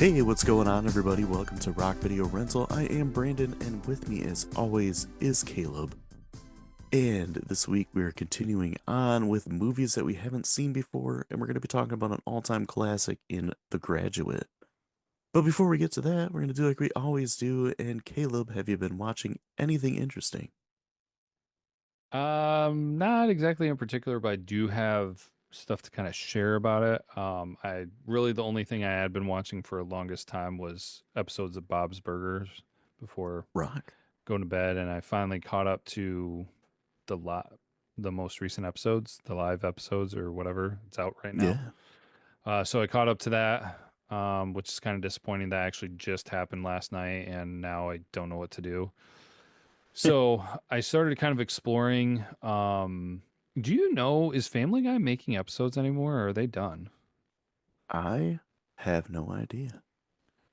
Hey, what's going on, everybody? Welcome to Rock Video Rental. I am Brandon, and with me, as always, is Caleb. And this week, we are continuing on with movies that we haven't seen before, and we're going to be talking about an all-time classic in The Graduate. But before we get to that, we're going to do like we always do. And Caleb, have you been watching anything interesting? Not exactly in particular, but I do have stuff to kind of share about it. I really the only thing I had been watching for the longest time was episodes of Bob's Burgers before Rock? going to bed, and I finally caught up to the the most recent episodes, the live episodes or whatever. It's out right now. Yeah. So I caught up to that, which is kind of disappointing. That actually just happened last night, and now I don't know what to do. So I started kind of exploring. Do you know, is Family Guy making episodes anymore or are they done? I have no idea.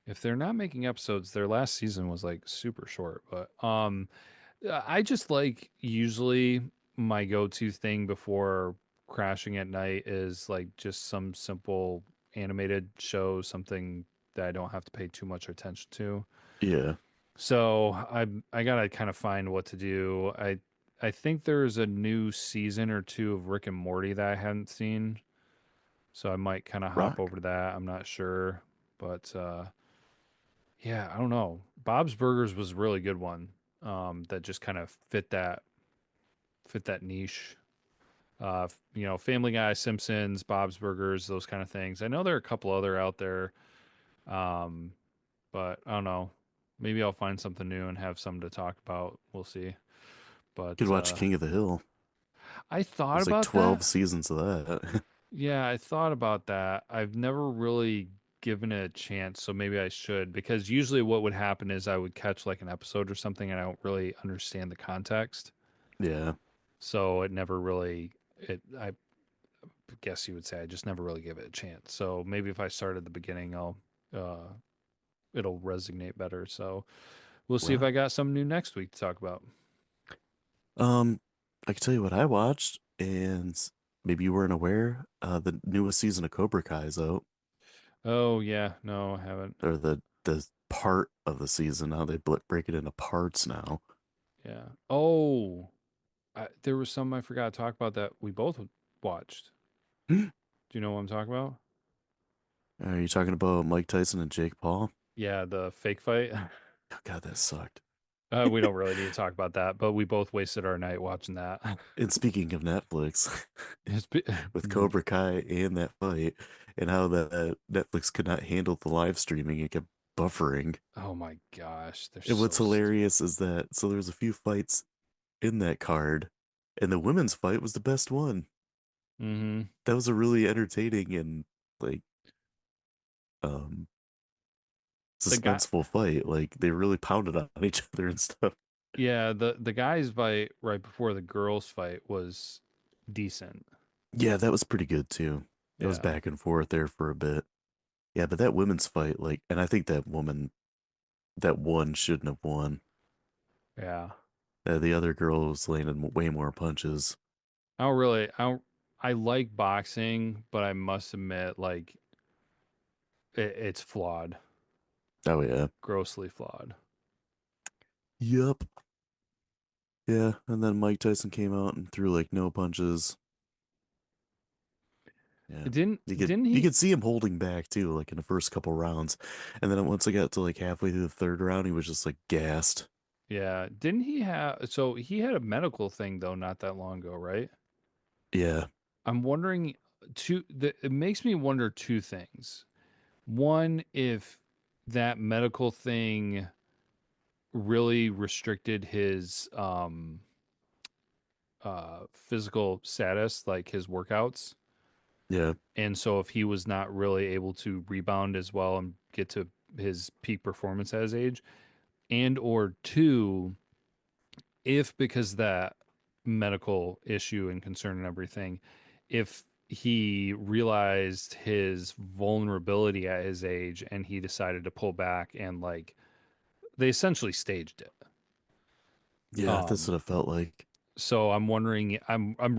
If they're not making episodes, their last season was like super short, but I just like usually my go-to thing before crashing at night is like just some simple animated show, something that I don't have to pay too much attention to. Yeah. So I gotta kind of find what to do. I think there's a new season or two of Rick and Morty that I hadn't seen, so I might kind of hop Rock? over to that. I'm not sure, but yeah, I don't know. Bob's Burgers was a really good one. That just kind of fit that niche. Family Guy, Simpsons, Bob's Burgers, those kind of things. I know there are a couple other out there, um, but I don't know. Maybe I'll find something new and have something to talk about. We'll see. Could But watch King of the Hill. I thought There's like about 12 that. seasons of that. Yeah, I thought about that. I've never really given it a chance, so maybe I should because usually what would happen is I would catch like an episode or something and I don't really understand the context. Yeah. So it never really it I guess you would say I just never really give it a chance. So maybe if I start at the beginning I'll uh it'll resonate better. So we'll see if I Rock. got some new next week to talk about. Um, I can tell you what I watched, and maybe you weren't aware. The newest season of Cobra Kai is out, Oh yeah, no, I haven't. or the part of the season. How they break it into parts now. Yeah. Oh, there was some I forgot to talk about that we both watched. Do you know what I'm talking about? Are you talking about Mike Tyson and Jake Paul? Yeah, the fake fight. Oh, God, that sucked. We don't really need to talk about that, but we both wasted our night watching that. And speaking of Netflix, It's with Cobra Kai and that fight, and how the Netflix could not handle the live streaming, it kept buffering. oh my gosh, they're And what's so stupid. hilarious is that so there was a few fights in that card, and the women's fight was the best one. Mm-hmm. That was a really entertaining and like um The guy, suspenseful fight. Like they really pounded on each other and stuff. yeah, the guys fight right before the girls fight was decent. Yeah, that was pretty good too. It was Yeah, back and forth there for a bit. Yeah, but that women's fight, like, and I think that woman that won shouldn't have won. yeah. The other girl was landing way more punches. I don't, I like boxing, but I must admit, like, it's flawed, Oh yeah. grossly flawed. Yup. Yeah, and then Mike Tyson came out and threw like no punches. Yeah. Didn't You he could see him holding back too, like in the first couple rounds. And then once I got to like halfway through the third round, he was just like gassed. Yeah, didn't he have so he had a medical thing though not that long ago, right? Yeah. I'm wondering it makes me wonder two things. One, if that medical thing really restricted his physical status, like his workouts. Yeah. And so if he was not really able to rebound as well and get to his peak performance at his age, and or two, if because that medical issue and concern and everything, if he realized his vulnerability at his age and he decided to pull back and like they essentially staged it. Yeah, that's Um, what it felt like. So I'm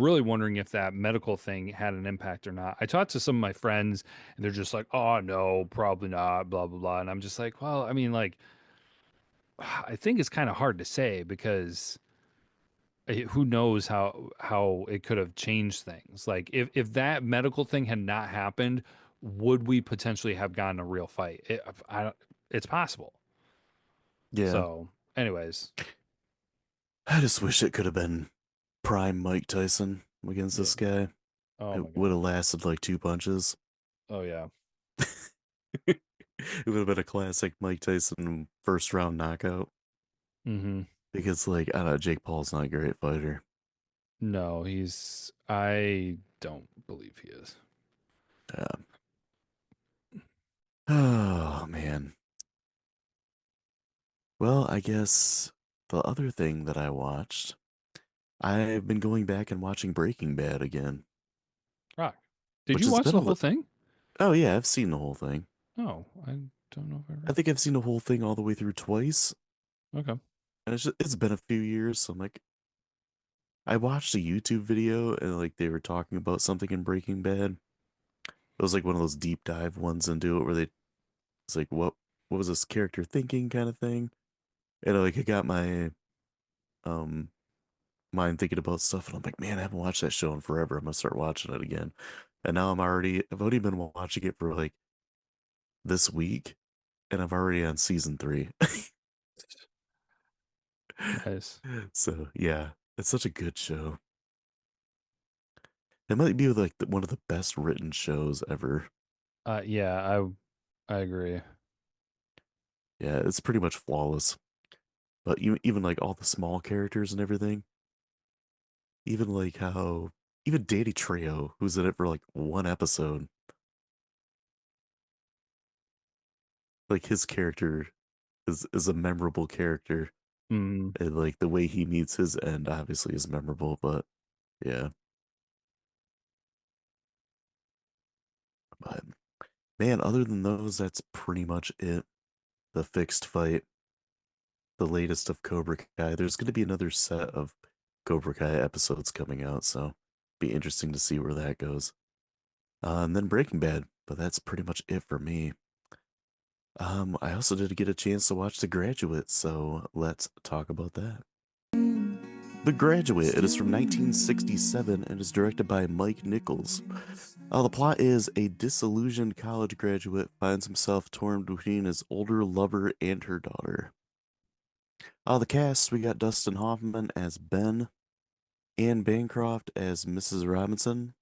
really wondering if that medical thing had an impact or not. I talked to some of my friends and they're just like, "Oh no, probably not, blah blah blah." And I'm just like, "Well, I mean like I think it's kind of hard to say because who knows how it could have changed things. Like if that medical thing had not happened, would we potentially have gotten a real fight? It's possible. Yeah. So, anyways, I just wish it could have been prime Mike Tyson against yeah. this guy. Oh It my would have gosh. lasted like two punches. Oh yeah. It would have been a classic Mike Tyson first round knockout. Hmm. Because like I don't know, Jake Paul's not a great fighter. No, I don't believe he is. Yeah. Oh man. Well, I guess the other thing that I watched, I've been going back and watching Breaking Bad again, Rock. Did which you has watch been a the whole thing? oh yeah, I've seen the whole thing. Oh, I don't know if I I ever. think I've seen the whole thing all the way through twice, Okay. and it's been a few years, so I'm like I watched a YouTube video and like they were talking about something in Breaking Bad. It was like one of those deep dive ones into it where they it's like what was this character thinking kind of thing. And like it got my um mind thinking about stuff and I'm like, man, I haven't watched that show in forever. I'm gonna start watching it again. And now I've already been watching it for like this week and I'm already on season three. Nice. So yeah, it's such a good show. It might be like one of the best written shows ever. Yeah, I agree. Yeah, it's pretty much flawless. But even like all the small characters and everything, even like how even Danny Trejo, who's in it for like one episode, like his character is a memorable character, Mm. and like the way he meets his end obviously is memorable. But yeah, but man, other than those, that's pretty much it. The fixed fight, the latest of Cobra Kai. There's going to be another set of Cobra Kai episodes coming out, so be interesting to see where that goes. And then Breaking Bad, but that's pretty much it for me. I also did get a chance to watch The Graduate, so let's talk about that. The Graduate, it is from 1967 and is directed by Mike Nichols. The plot is a disillusioned college graduate finds himself torn between his older lover and her daughter. The cast, we got Dustin Hoffman as Ben, Anne Bancroft as Mrs. Robinson,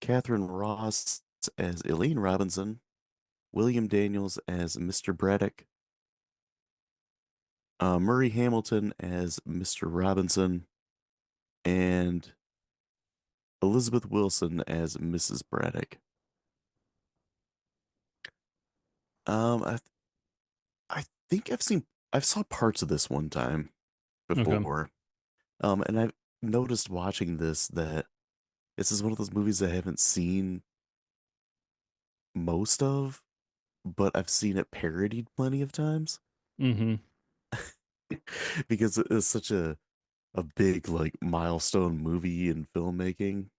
Catherine Ross as Elaine Robinson, William Daniels as Mr. Braddock, Murray Hamilton as Mr. Robinson, and Elizabeth Wilson as Mrs. Braddock. I I think I saw parts of this one time Okay. before. And I've noticed watching this that this is one of those movies I haven't seen most of, but I've seen it parodied plenty of times Hmm. because it is such a big like milestone movie in filmmaking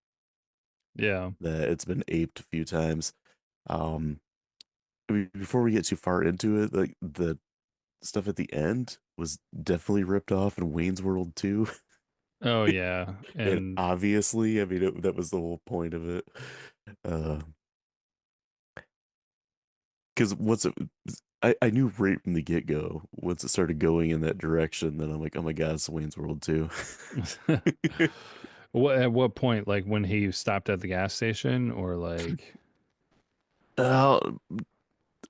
Yeah. that it's been aped a few times. Um, I mean, before we get too far into it, like the stuff at the end was definitely ripped off in Wayne's World too. Oh yeah. And And obviously, I mean, that was the whole point of it. Uh, because I knew right from the get-go, once it started going in that direction, then I'm like, oh my God, it's Wayne's World too. what at what point, like when he stopped at the gas station or like Uh,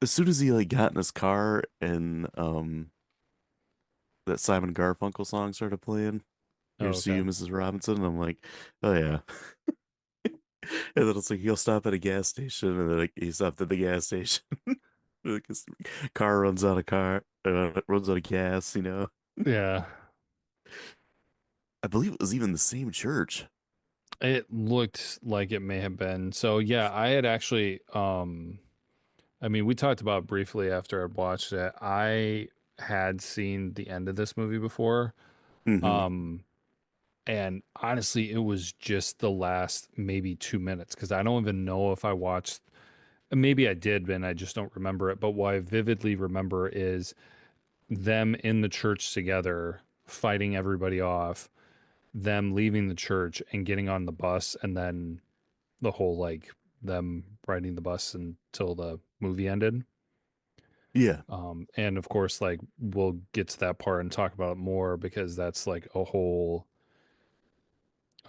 as soon as he like got in his car and that Simon Garfunkel song started playing, oh Here's to okay. You, Mrs. Robinson, and I'm like, oh yeah. And then it's like he'll stop at a gas station, and then like he stopped at the gas station. Like his car runs out of gas, you know. Yeah. I believe it was even the same church. It looked like it may have been. So yeah, I had actually I mean, we talked about briefly after I watched it. I had seen the end of this movie before. Hmm. Um And honestly, it was just the last maybe 2 minutes because I don't even know if I watched. Maybe I did, and I just don't remember it. But what I vividly remember is them in the church together, fighting everybody off, them leaving the church and getting on the bus, and then the whole like them riding the bus until the movie ended. Yeah. And of course, like we'll get to that part and talk about it more because that's like a whole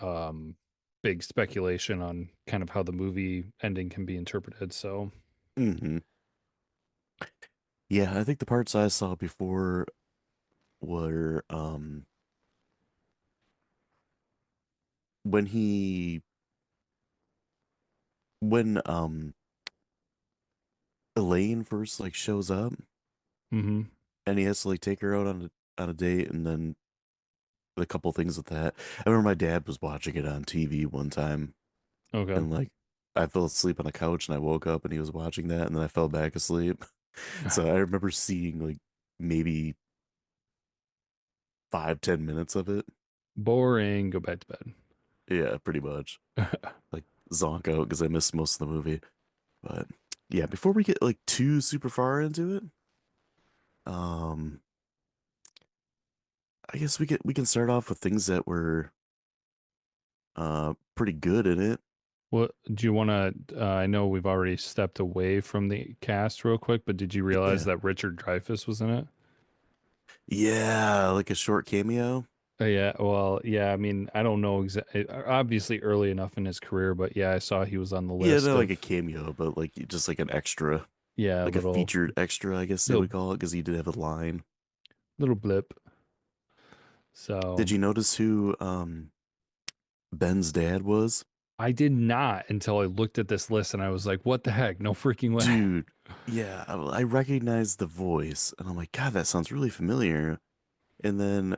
um big speculation on kind of how the movie ending can be interpreted. So, Hmm. Yeah, I think the parts I saw before were when he when Elaine first like shows up hmm, and he has to like take her out on a date and then a couple things with that. I remember my dad was watching it on TV one time okay. and like I fell asleep on the couch and I woke up and he was watching that and then I fell back asleep. So I remember seeing like maybe 5, 10 minutes of it. Boring. Go back to Yeah, pretty much. bed. Like zonk out because I missed most of the movie. But yeah, before we get like too super far into it, um, I guess we can start off with things that were pretty good in it. What do you want to? I know we've already stepped away from the cast real quick, but did you realize Yeah. that Richard Dreyfuss was in it? Yeah, like a short cameo. Yeah, well, yeah, I mean, I don't know exactly, obviously early enough in his career, but yeah, I saw he was on the Yeah, list not like a of, cameo, but like just like an extra, yeah, like a featured extra, I guess they little, would call it, because he did have a line. little blip. So Did you notice who Ben's dad was? I did not until I looked at this list and I was like, what the heck? No freaking way. Dude, yeah, I recognized the voice, and I'm like, God, that sounds really familiar. And then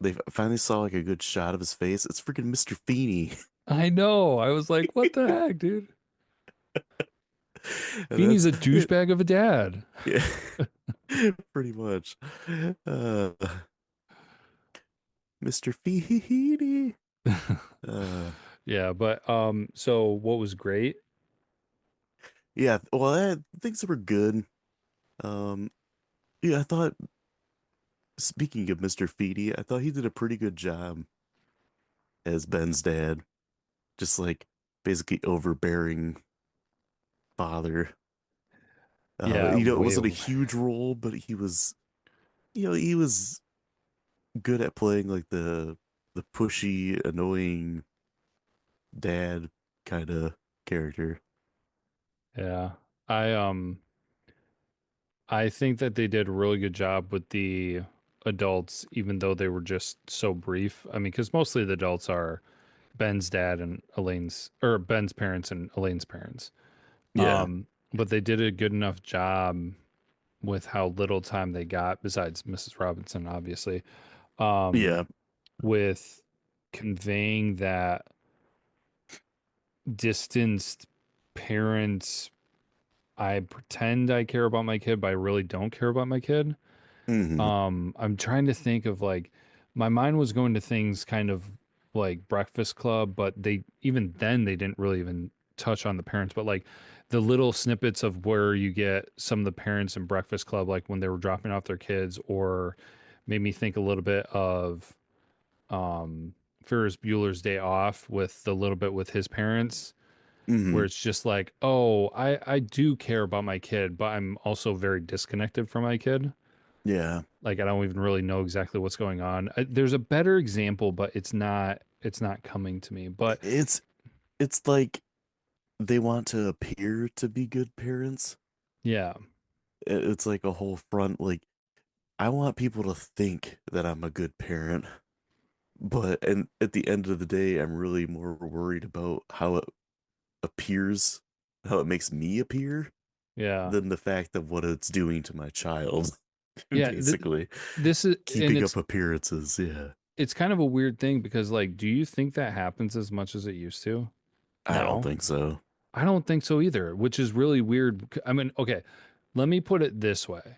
they finally saw like a good shot of his face. It's freaking Mr. Feeney. I know. I was like, what the heck, dude? And Feeney's that's a douchebag of a dad. yeah, pretty much. Uh, Mr. Feeney. Uh, Yeah, but so what was great? yeah, well, things that were good. Um, yeah, I thought, speaking of Mr. Feeney, I thought he did a pretty good job as Ben's dad. Just like basically overbearing father. Yeah, It way wasn't a over. huge role, but he was good at playing like the pushy, annoying dad kind of character. Yeah. I um I think that they did a really good job with the adults, even though they were just so brief. I mean, because mostly the adults are Ben's dad and Elaine's, or Ben's parents and Elaine's parents. Yeah, But they did a good enough job with how little time they got, besides Mrs. Robinson, obviously, um, yeah, with conveying that distanced parents. I pretend I care about my kid, but I really don't care about my kid. hmm, I'm trying to think of like my mind was going to things kind of like Breakfast Club, but they even then they didn't really even touch on the parents, but like the little snippets of where you get some of the parents in Breakfast Club, like when they were dropping off their kids, or made me think a little bit of Ferris Bueller's Day Off with the little bit with his parents, hmm, where it's just like, oh, I do care about my kid, but I'm also very disconnected from my kid. yeah. Like I don't even really know exactly what's going on. There's a better example, but it's not coming to me. But It's like they want to appear to be good parents. yeah, It's like a whole front. Like I want people to think that I'm a good parent, but and at the end of the day, I'm really more worried about how it appears, how it makes me appear, yeah, than the fact of what it's doing to my child. yeah. Basically, This is, and keeping up appearances. Yeah, it's kind of a weird thing because like, do you think that happens as much as it used to I don't now? think so. I don't think so either, which is really weird. I mean, okay, let me put it this way.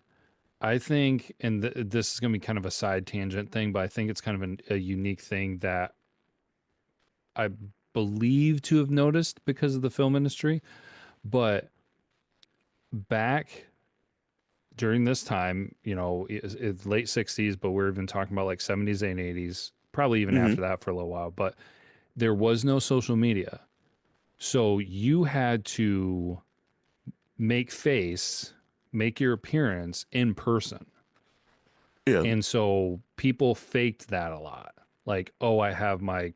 I think, and this is going to be kind of a side tangent thing, but I think it's kind of a unique thing that I believe to have noticed because of the film industry. But back during this time, it's late 60s, but we're even talking about like 70s and 80s, probably even Hmm. after that for a little while. But there was no social media. So you had to make face, make your appearance in person. Yeah. And so people faked that a lot. Like, oh, I have my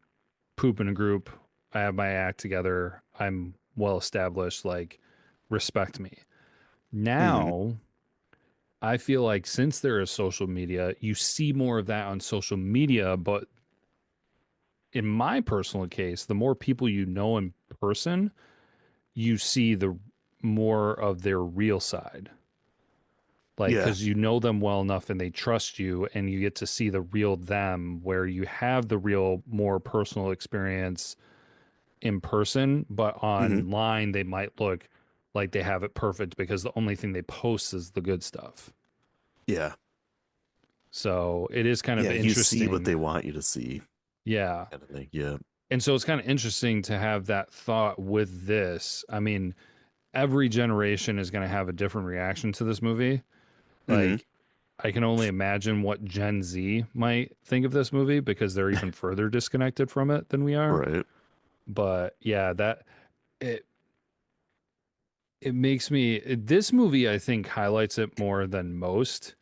poop in a group. I have my act together. I'm well established. Like, respect me. Hmm. Now, I feel like since there is social media, you see more of that on social media. But in my personal case, the more people you know in person, you see the more of their real side. Like, Yeah. because you know them well enough and they trust you, and you get to see the real them where you have the real, more personal experience in person, but Hmm. online they might look like they have it perfect because the only thing they post is the good stuff. Yeah. So it is kind of Yeah. You see what interesting. they want you to see, Yeah. kind of thing. Yeah. And so it's kind of interesting to have that thought with this. I mean, every generation is going to have a different reaction to this movie. Hmm. Like, I can only imagine what Gen Z might think of this movie because they're even further disconnected from it than we are. Right. But yeah, it it makes me this movie I think highlights it more than most.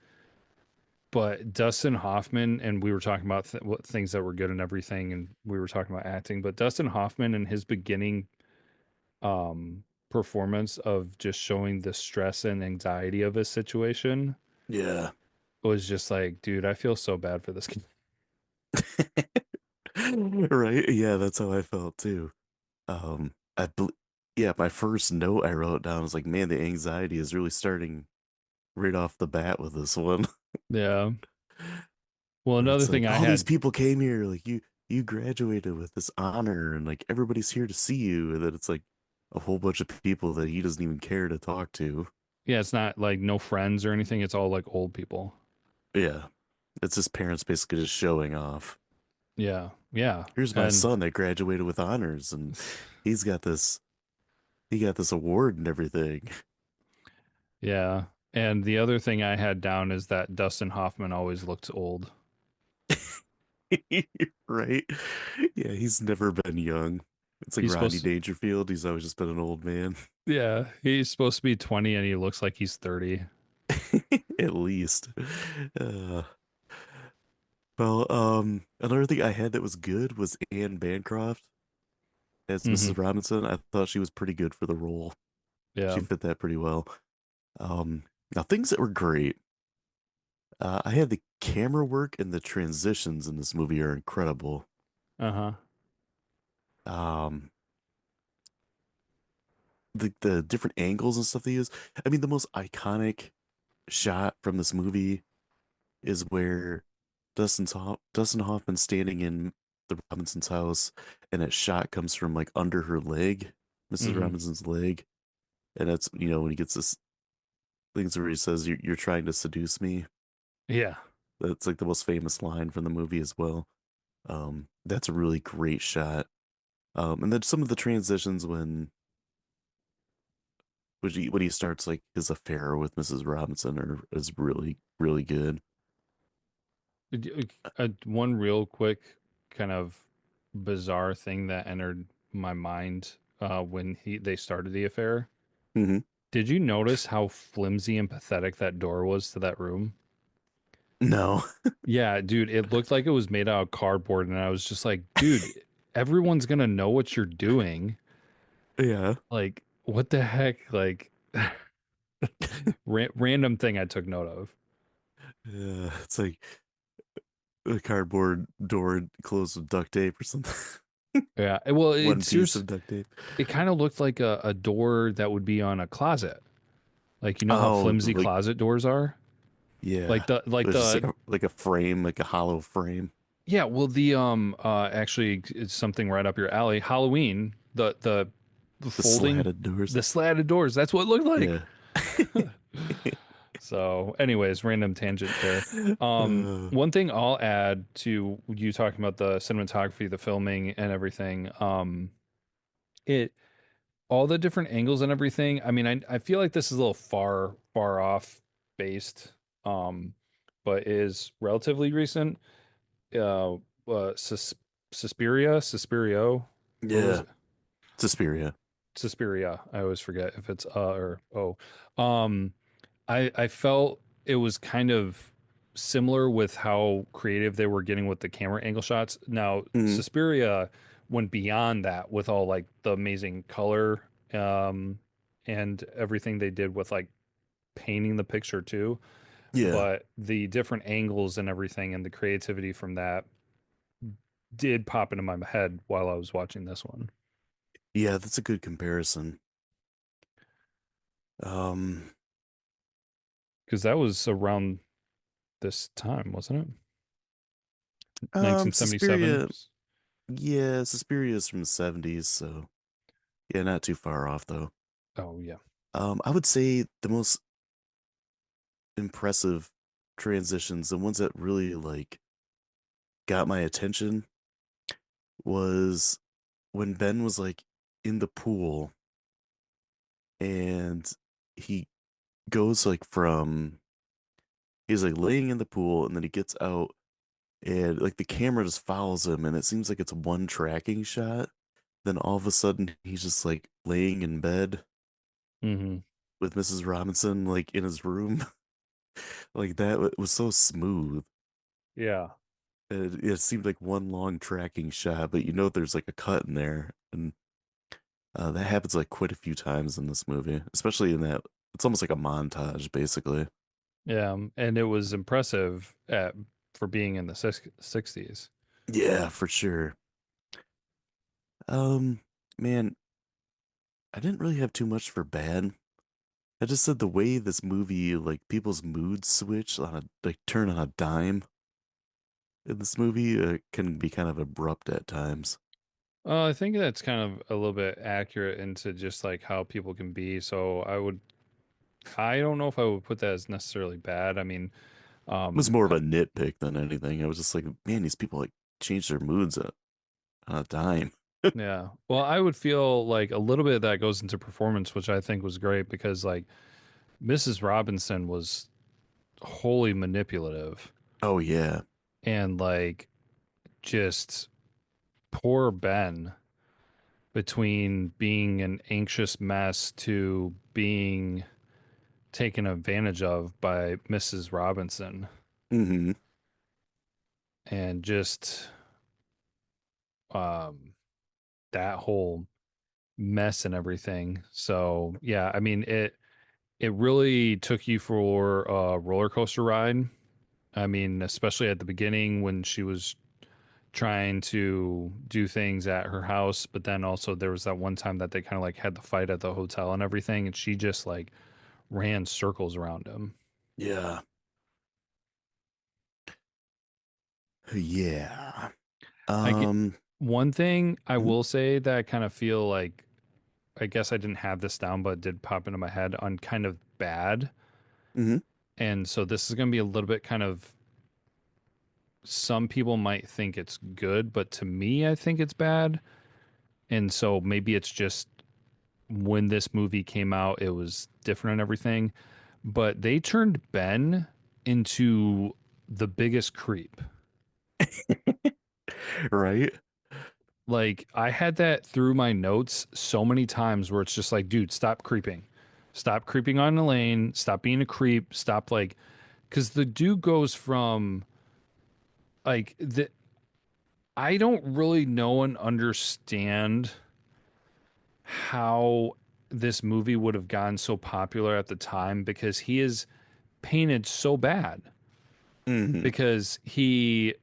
But Dustin Hoffman, and we were talking about what things that were good and everything, and we were talking about acting. But Dustin Hoffman and his beginning performance of just showing the stress and anxiety of his situation Yeah. was just like, dude, I feel so bad for this kid. Right. Yeah. That's how I felt too. I bel Yeah, my first note I wrote down was like, man, the anxiety is really starting right off the bat with this one. Yeah. Well, Where another it's thing like, I all these had, people came here, like you graduated with this honor, and like everybody's here to see you, and then it's like a whole bunch of people that he doesn't even care to talk to. yeah, it's not like no friends or anything. It's all like old people. Yeah, it's his parents basically just showing off. Yeah. Yeah. Here's my And son that graduated with honors, and he's got this he got this award and everything. yeah. And the other thing I had down is that Dustin Hoffman always looks old. Right? Yeah, he's never been young. It's like He's Rodney supposed to, Dangerfield. He's always just been an old man. yeah, he's supposed to be 20 and he looks like he's 30. At least. Uh, another thing I had that was good was Anne Bancroft as Hmm. Mrs. Robinson. I thought she was pretty good for the role. She Yeah. fit that pretty well. Um, Now things that were great. I had the camera work and the transitions in this movie are incredible. Uh-huh. Um, the different angles and stuff they use. I mean, the most iconic shot from this movie is where Dustin Hoffman standing in the Robinson's house, and that shot comes from like under her leg, Mrs. Hmm. Robinson's leg, and that's when he gets this things where he says, "You're trying to seduce me." Yeah. That's like the most famous line from the movie as well. That's a really great shot. And then some of the transitions when he starts like his affair with Mrs. Robinson is really good. One real quick kind of bizarre thing that entered my mind when they started the affair. Hmm. Did you notice how flimsy and pathetic that door was to that room? No. Yeah, dude, it looked like it was made out of cardboard, and I was just like, dude, everyone's gonna know what you're doing. Yeah. Like, what the heck? Like, random thing I took note of. Yeah. It's like a cardboard door closed with duct tape or something. Yeah, well, One it's piece serious. of duct tape. It kind of looked like a door that would be on a closet. Like, you know how Oh, flimsy like closet doors are? yeah. Like the It like was just the like a frame, like a hollow frame. yeah, well the actually it's something right up your alley. Halloween, the The folding slatted doors. the slatted doors. That's what it looked like. Yeah. So, anyways, random tangent there. Uh, One thing I'll add to you talking about the cinematography, the filming, and everything. It all the different angles and everything. I mean, I feel like this is a little far off based, um, but is relatively recent. Uh, Sus Suspiria, what was yeah, it? Suspiria. Suspiria. I always forget if it's or oh. Um, I felt it was kind of similar with how creative they were getting with the camera angle shots. Now, Mhm. Suspiria went beyond that with all like the amazing color and everything they did with like painting the picture too. Yeah, But the different angles and everything and the creativity from that did pop into my head while I was watching this one. yeah, that's a good comparison. Um, Because that was around this time, wasn't it? 1977. Suspiria, yeah, Suspiria is from the 70s, so yeah, not too far off though. Oh, yeah. I would say the most impressive transitions, the ones that really like got my attention was when Ben was like in the pool and he goes like from he's like laying in the pool and then he gets out and like the camera just follows him and it seems like it's one tracking shot. Then all of a sudden he's just like laying in bed Hmm. with Mrs. Robinson like in his room. Like that was so smooth. Yeah. It seemed like one long tracking shot, but you know there's like a cut in there, and that happens like quite a few times in this movie, especially in that it's almost like a montage, basically. Yeah, and it was impressive for being in the 60s. Yeah, for sure. Um, man, I didn't really have too much for bad. I just said the way this movie, like people's moods switch on a like turn on a dime in this movie, can be kind of abrupt at times. I think that's kind of a little bit accurate into just like how people can be. So I don't know if I would put that as necessarily bad. I mean, It was um, more of a nitpick than anything. I was just like, man, these people like change their moods on a dime. yeah. Well, I would feel like a little bit of that goes into performance, which I think was great because like Mrs. Robinson was wholly manipulative Oh yeah. and like just poor Ben between being an anxious mess to being taken advantage of by Mrs. Robinson Hmm. and just um that whole mess and everything. So, yeah, I mean it really took you for a roller coaster ride. I mean, especially at the beginning when she was trying to do things at her house, but then also there was that one time that they kind of like had the fight at the hotel and everything, and she just like ran circles around him. Yeah. Yeah. I get Um, one thing I mhm, will say that I kind of feel like I guess I didn't have this down, but it did pop into my head on kind of bad. mhm. And so this is going to be a little bit kind of some people might think it's good, but to me, I think it's bad. And so maybe it's just when this movie came out, it was different and everything. But they turned Ben into the biggest creep. Right? Like I had that through my notes so many times where it's just like, dude, stop creeping. Stop creeping on the lane. Stop being a creep. Stop like because the dude goes from like the I don't really know and understand how this movie would have gotten so popular at the time because he is painted so bad Hmm. because he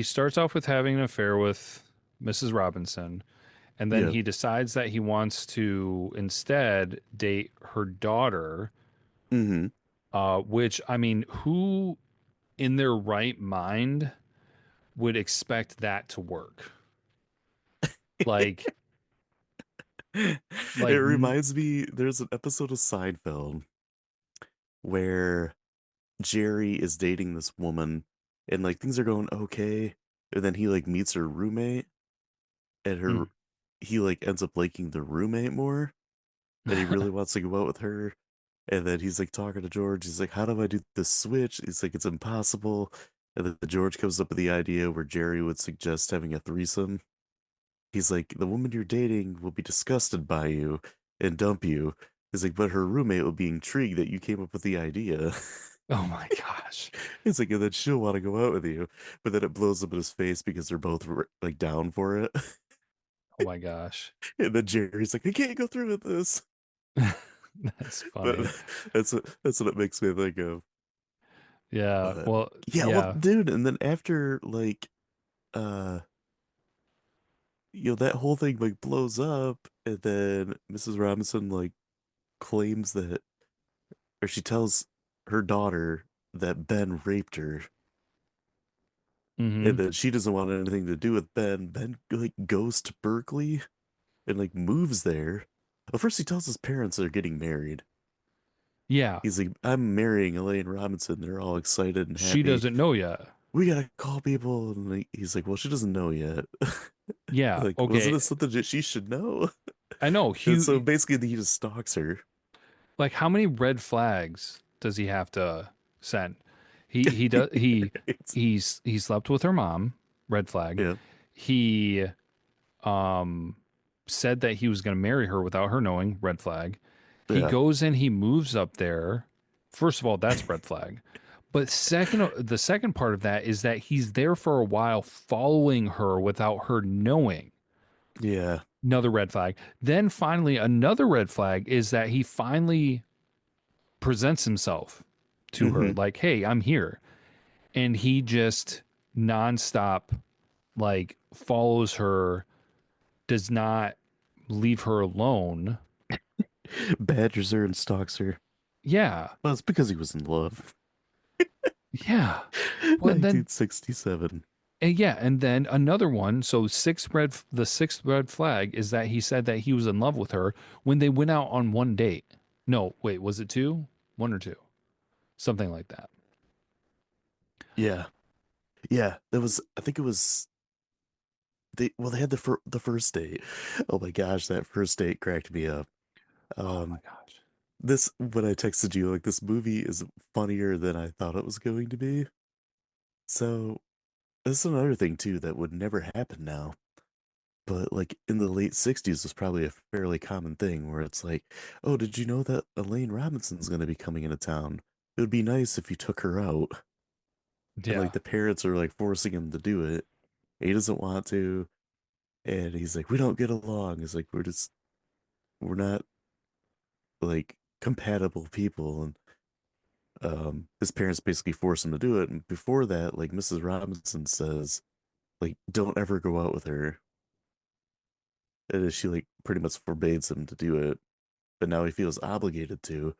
starts off with having an affair with Mrs. Robinson and then Yeah. he decides that he wants to instead date her daughter, Hmm. which I mean who in their right mind would expect that to work like It like reminds me, there's an episode of Seinfeld where Jerry is dating this woman and like things are going okay, and then he like meets her roommate and her Mm. he like ends up liking the roommate more and he really wants to go out with her. And then he's like talking to George. He's like, "How do I do the switch?" He's like, "It's impossible." And then George comes up with the idea where Jerry would suggest having a threesome. He's like, "The woman you're dating will be disgusted by you and dump you." He's like, "But her roommate will be intrigued that you came up with the idea." Oh my gosh. It's like, and then she'll want to go out with you. But then it blows up in his face because they're both like down for it. Oh my gosh. And then Jerry's like, "I can't go through with this." That's But funny. that's what it makes me think of. Yeah. But Well, yeah, well, yeah. dude, and then after like uh that whole thing like blows up, and then Mrs. Robinson like claims that, or she tells her daughter that Ben raped her, and Hmm. then she doesn't want anything to do with Ben. Ben like goes to Berkeley and like moves there. Well, first he tells his parents they're getting married. Yeah. He's like, "I'm marrying Elaine Robinson." They're all excited and She happy. doesn't know yet. We gotta call people, and like, he's like, "Well, she doesn't know yet." Yeah. Like, wasn't Okay. it something that she should know? I know. And so basically, he just stalks her. Like how many red flags does he have to send? He does It's, he slept with her mom, red flag. yeah, He um said that he was going to marry her without her knowing, red flag. He yeah, goes in, he moves up there. First of all, that's red flag. But the second part of that is that he's there for a while following her without her knowing. yeah. Another red flag. Then finally another red flag is that he finally presents himself to her Hmm. like, "Hey, I'm here." And he just nonstop like follows her, does not leave her alone. Badgers her and stalks her. Yeah. Well, it's because he was in love. Yeah. Well, then 1967. yeah, and then another one. So the sixth red flag is that he said that he was in love with her when they went out on one date. No, wait, was it two? One or two? Something like that. Yeah, yeah. That was. I think it was. They had the first date. Oh my gosh, that first date cracked me up. Oh my Um, gosh. this when I texted you, like this movie is funnier than I thought it was going to be. So this is another thing too that would never happen now. But like in the late 60s was probably a fairly common thing where it's like, "Oh, did you know that Elaine Robinson's going to be coming into town? It would be nice if you took her out." And like Yeah. the parents are like forcing him to do it. He doesn't want to, and he's like, "We don't get along." He's like, we're not like compatible people." And his parents basically force him to do it. And before that, like Mrs. Robinson says, like, "Don't ever go out with her." And she like pretty much forbids him to do it, but now he feels obligated to.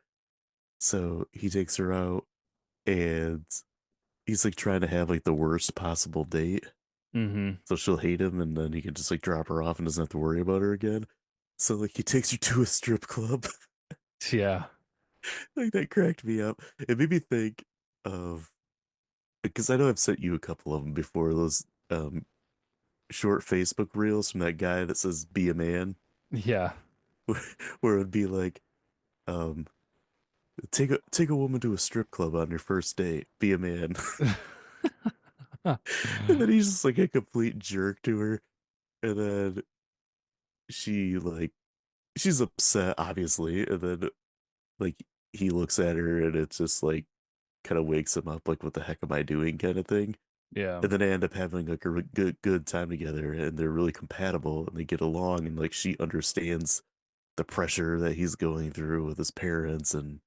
So he takes her out and he's like trying to have like the worst possible date. Mm-hmm. So she'll hate him and then he can just like drop her off and doesn't have to worry about her again. So like he takes her to a strip club. Yeah. Like that cracked me up. It made me think of, because I know I've sent you a couple of them before, those short Facebook reels from that guy that says be a man, Yeah. where, where it would be like, um take a woman to a strip club on your first date, be a man. And then he's just like a complete jerk to her. And then she like she's upset, obviously. And then like he looks at her and it's just like kind of wakes him up, like, "What the heck am I doing?" kind of thing. Yeah. And then they end up having like a good time together and they're really compatible and they get along and like she understands the pressure that he's going through with his parents and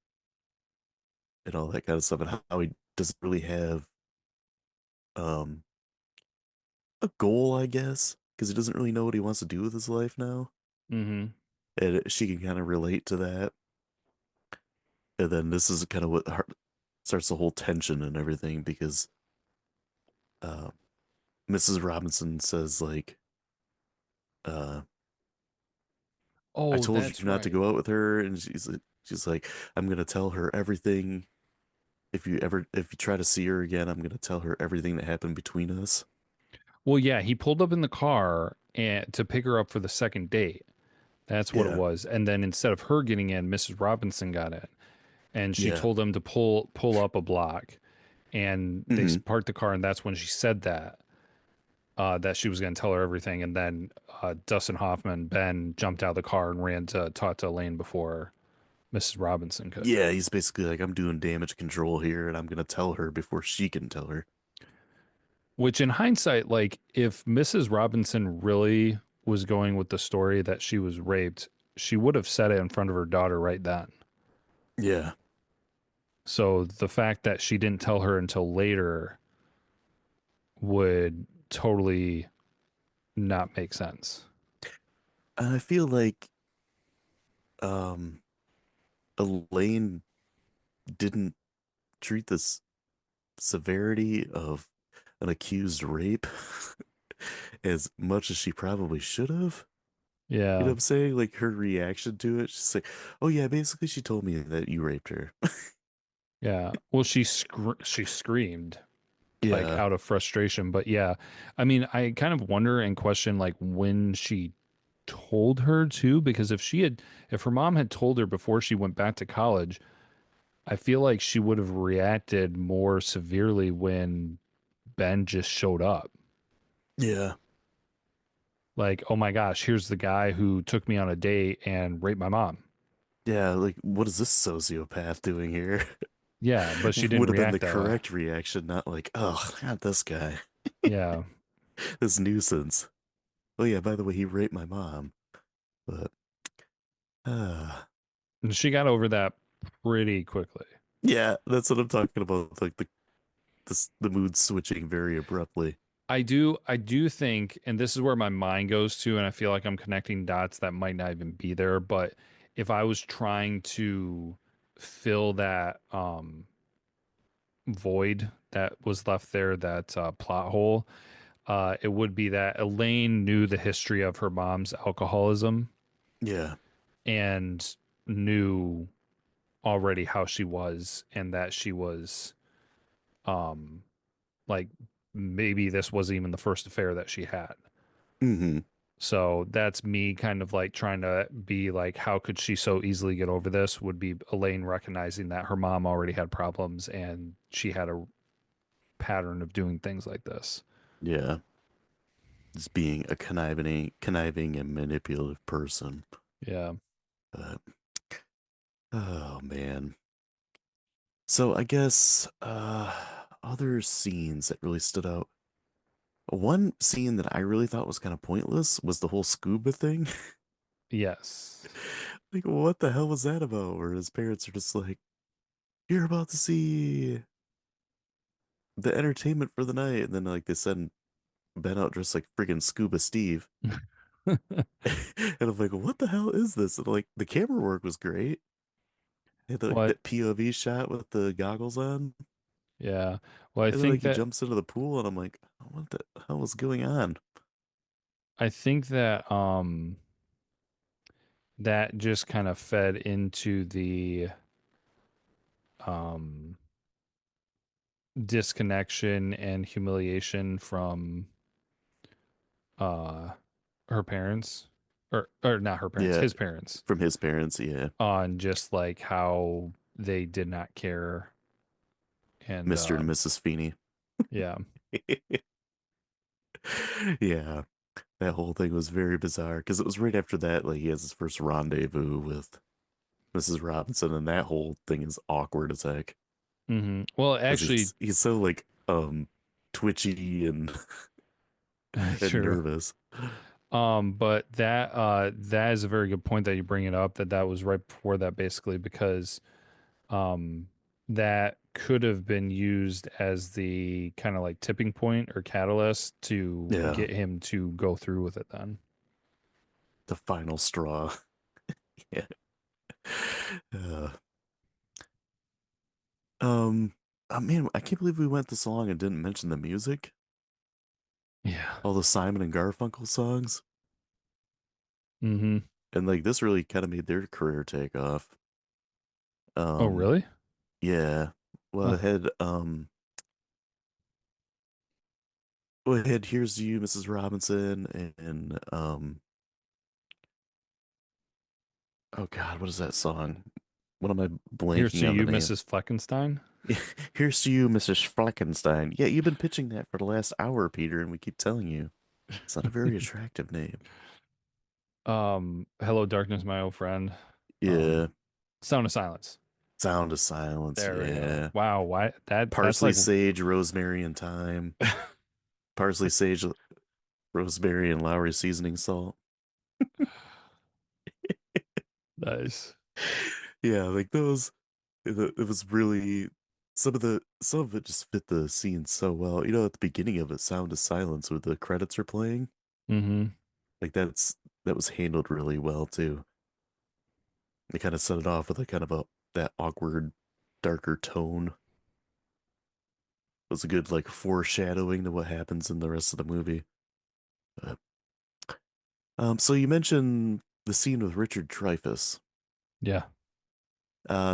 all that kind of stuff, and how he doesn't really have um a goal, I guess, because he doesn't really know what he wants to do with his life now. Mm-hmm. And she can kind of relate to that. And then this is kind of what starts the whole tension and everything because uh, Mrs. Robinson says like, uh, "I Oh, told you that's not to right. go out with her," and She's like, I'm gonna tell her everything. If you try to see her again, I'm gonna tell her everything that happened between us. Well, yeah, he pulled up in the car and to pick her up for the second date. That's what it Yeah. was. And then instead of her getting in, Mrs. Robinson got in, and she Yeah. told him to pull up a block, and they Hmm. parked the car, and that's when she said that she was going to tell her everything. And then Dustin Hoffman, Ben, jumped out of the car and ran to talk to Elaine before Mrs. Robinson could. Yeah, he's basically like, I'm doing damage control here, and I'm gonna tell her before she can tell her. Which, in hindsight, like if Mrs. Robinson really was going with the story that she was raped, she would have said it in front of her daughter right then. Yeah. So the fact that she didn't tell her until later would totally not make sense. And I feel like um Elaine didn't treat this severity of an accused rape as much as she probably should have. You know Yeah. what I'm saying? Like her reaction to it, she's like, "Oh yeah, basically she told me that you raped her." Yeah. Well, she screamed like Yeah. out of frustration, but yeah. I mean, I kind of wonder and question like when she told her to, because if her mom had told her before she went back to college, I feel like she would have reacted more severely when Ben just showed up. Yeah. Like, oh my gosh, here's the guy who took me on a date and raped my mom. Yeah, like what is this sociopath doing here? Yeah, but she didn't Would have been the react that way. correct reaction, not like, "Oh, not this guy. Yeah. This nuisance." Oh yeah, by the way, he raped my mom. But uh And she got over that pretty quickly. yeah, that's what I'm talking about. Like the mood switching very abruptly. I do think, and this is where my mind goes to, and I feel like I'm connecting dots that might not even be there, but if I was trying to fill that void that was left there, that plot hole, it would be that Elaine knew the history of her mom's alcoholism Yeah. and knew already how she was, and that she was um like maybe this wasn't even the first affair that she had. Hmm. So that's me kind of like trying to be like, how could she so easily get over this? Would be Elaine recognizing that her mom already had problems and she had a pattern of doing things like this. Yeah. Just being a conniving and manipulative person. Yeah. But oh man. So I guess other scenes that really stood out. One scene that I really thought was kind of pointless was the whole scuba thing. Yes. Like, what the hell was that about? Where his parents are just like, "You're about to see the entertainment for the night," and then like they send Ben out dressed like friggin' Scuba Steve, and I'm like, "What the hell is this?" And like the camera work was great. They had like What? that POV shot with the goggles on, Yeah. Well, and then like he jumps into the pool, and I'm like, "What the hell is going on?" I think that that just kind of fed into the um disconnection and humiliation from uh her parents, or not her parents, Yeah, his parents, from his parents, yeah, on just like how they did not care. And Mr. and Mrs. Feeney. yeah. Yeah, that whole thing was very bizarre because it was right after that, like he has his first rendezvous with Mrs. Robinson, and that whole thing is awkward as heck Well, because actually, he's so like twitchy and and true. nervous. But that is a very good point that you bring it up, that was right before that, basically, because um that could have been used as the kind of like tipping point or catalyst to Yeah, get him to go through with it then. the final straw. Yeah. Uh, um, man, I can't believe we went this long and didn't mention the music. Yeah. All the Simon and Garfunkel songs, Mm-hmm. and like this really kind of made their career take off. Oh, Um, really? yeah. Well, Huh. it had Here's to You, Mrs. Robinson, and oh God, what is that song? What am I Here's to blanking on the you, name? Mrs. Fleckenstein. Here's to You, Mrs. Fleckenstein. Yeah, you've been pitching that for the last hour, Peter, and we keep telling you it's not a very attractive name. Hello, Darkness, my old friend. Yeah, Sound of Silence. Sound of Silence. There we go. Yeah, Wow, why that's parsley, like sage, rosemary, and thyme. Parsley, sage, rosemary, and Lowry seasoning salt. nice. Yeah, like those. It was really some of it just fit the scene so well. You know, at the beginning of it, Sound of Silence, where the credits are playing, Mm-hmm. like that was handled really well too. They kind of set it off with a kind of a that awkward, darker tone. It was a good like foreshadowing to what happens in the rest of the movie. Uh, so you mentioned the scene with Richard Dreyfuss. Yeah.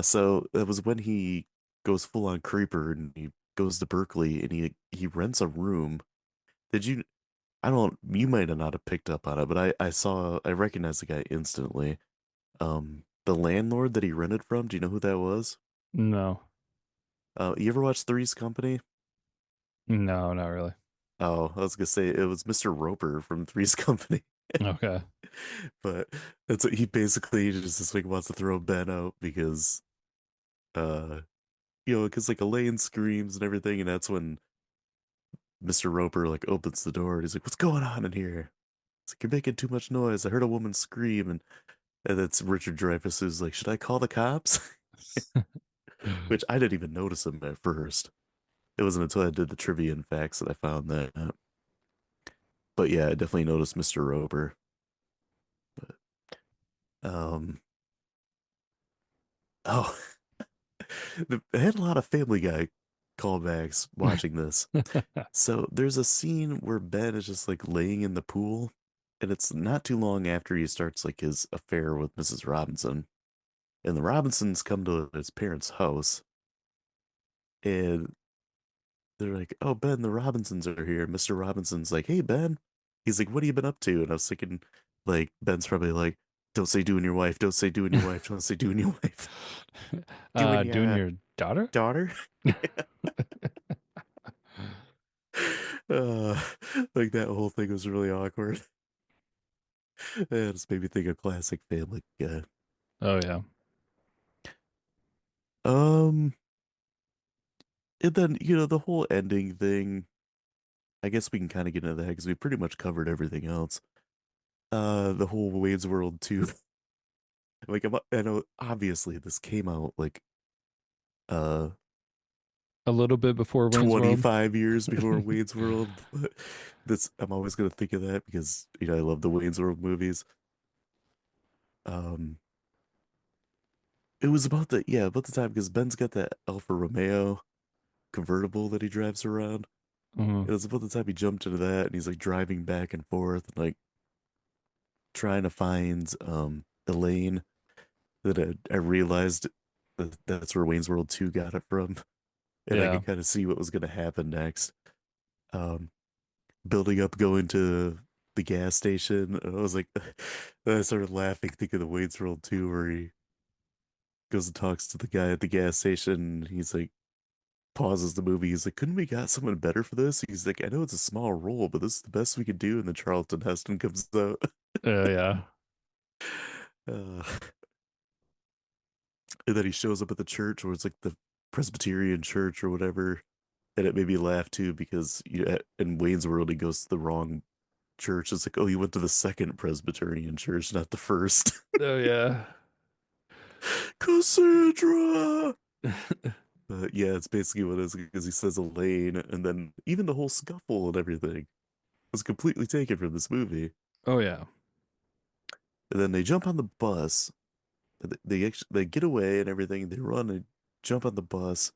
So that was when he goes full on creeper and he goes to Berkeley and he rents a room. Did you? I don't. You might have not have picked up on it, but I recognized the guy instantly. The landlord that he rented from. Do you know who that was? No. You ever watch Three's Company? No, not really. Oh, I was gonna say it was Mr. Roper from Three's Company. Okay. But that's what he basically just this week wants to throw Ben out because uh because like Elaine screams and everything, and that's when Mr. Roper like opens the door and he's like, "What's going on in here?" It's like, "You're making too much noise. I heard a woman scream," and that's Richard Dreyfuss who's like, "Should I call the cops?" Which I didn't even notice him at first. It wasn't until I did the trivia and facts that I found that. But yeah, I definitely noticed Mr. Roper. But um oh, I had a lot of Family Guy callbacks watching this. So there's a scene where Ben is just like laying in the pool, and it's not too long after he starts like his affair with Mrs. Robinson. And the Robinsons come to his parents' house, and they're like, "Oh, Ben, the Robinsons are here." Mr. Robinson's like, "Hey, Ben." He's like, "What have you been up to?" And I was thinking, like, Ben's probably like, "Don't say doing your wife, don't say doing your wife, don't say doing your wife, doing Doing your your daughter? daughter." Uh, like that whole thing was really awkward. It just made me think of classic Family Guy. Oh yeah. Um, and then the whole ending thing. I guess we can kind of get into that because we pretty much covered everything else. The whole Wayne's World 2. Like I know obviously this came out like uh A little bit before Wayne's World. 25 years before Wayne's World, but this I'm always gonna think of that because I love the Wayne's World movies. Um it was about the time because Ben's got that Alfa Romeo convertible that he drives around. Hmm. It was about the time he jumped into that and he's like driving back and forth and like trying to find Elaine that I realized that that's where Wayne's World 2 got it from. And I Yeah. could kind of see what was going to happen next. Um, Building up, going to the gas station. And I was like, I started laughing, thinking of the Wayne's World 2, where he goes and talks to the guy at the gas station. And he's like, pauses the movie. He's like, couldn't we got someone better for this? He's like, I know it's a small role, but this is the best we could do. And then Charlton Heston comes out. Yeah. Uh, and then he shows up at the church where it's like the Presbyterian church or whatever. And it made me laugh too because in Wayne's World he goes to the wrong church. It's like, oh, you went to the second Presbyterian church, not the first. Oh yeah. Cassandra. Yeah, it's basically what it is because he says Elaine, and then even the whole scuffle and everything was completely taken from this movie. Oh yeah. And then they jump on the bus. They get away and everything. They run and jump on the bus,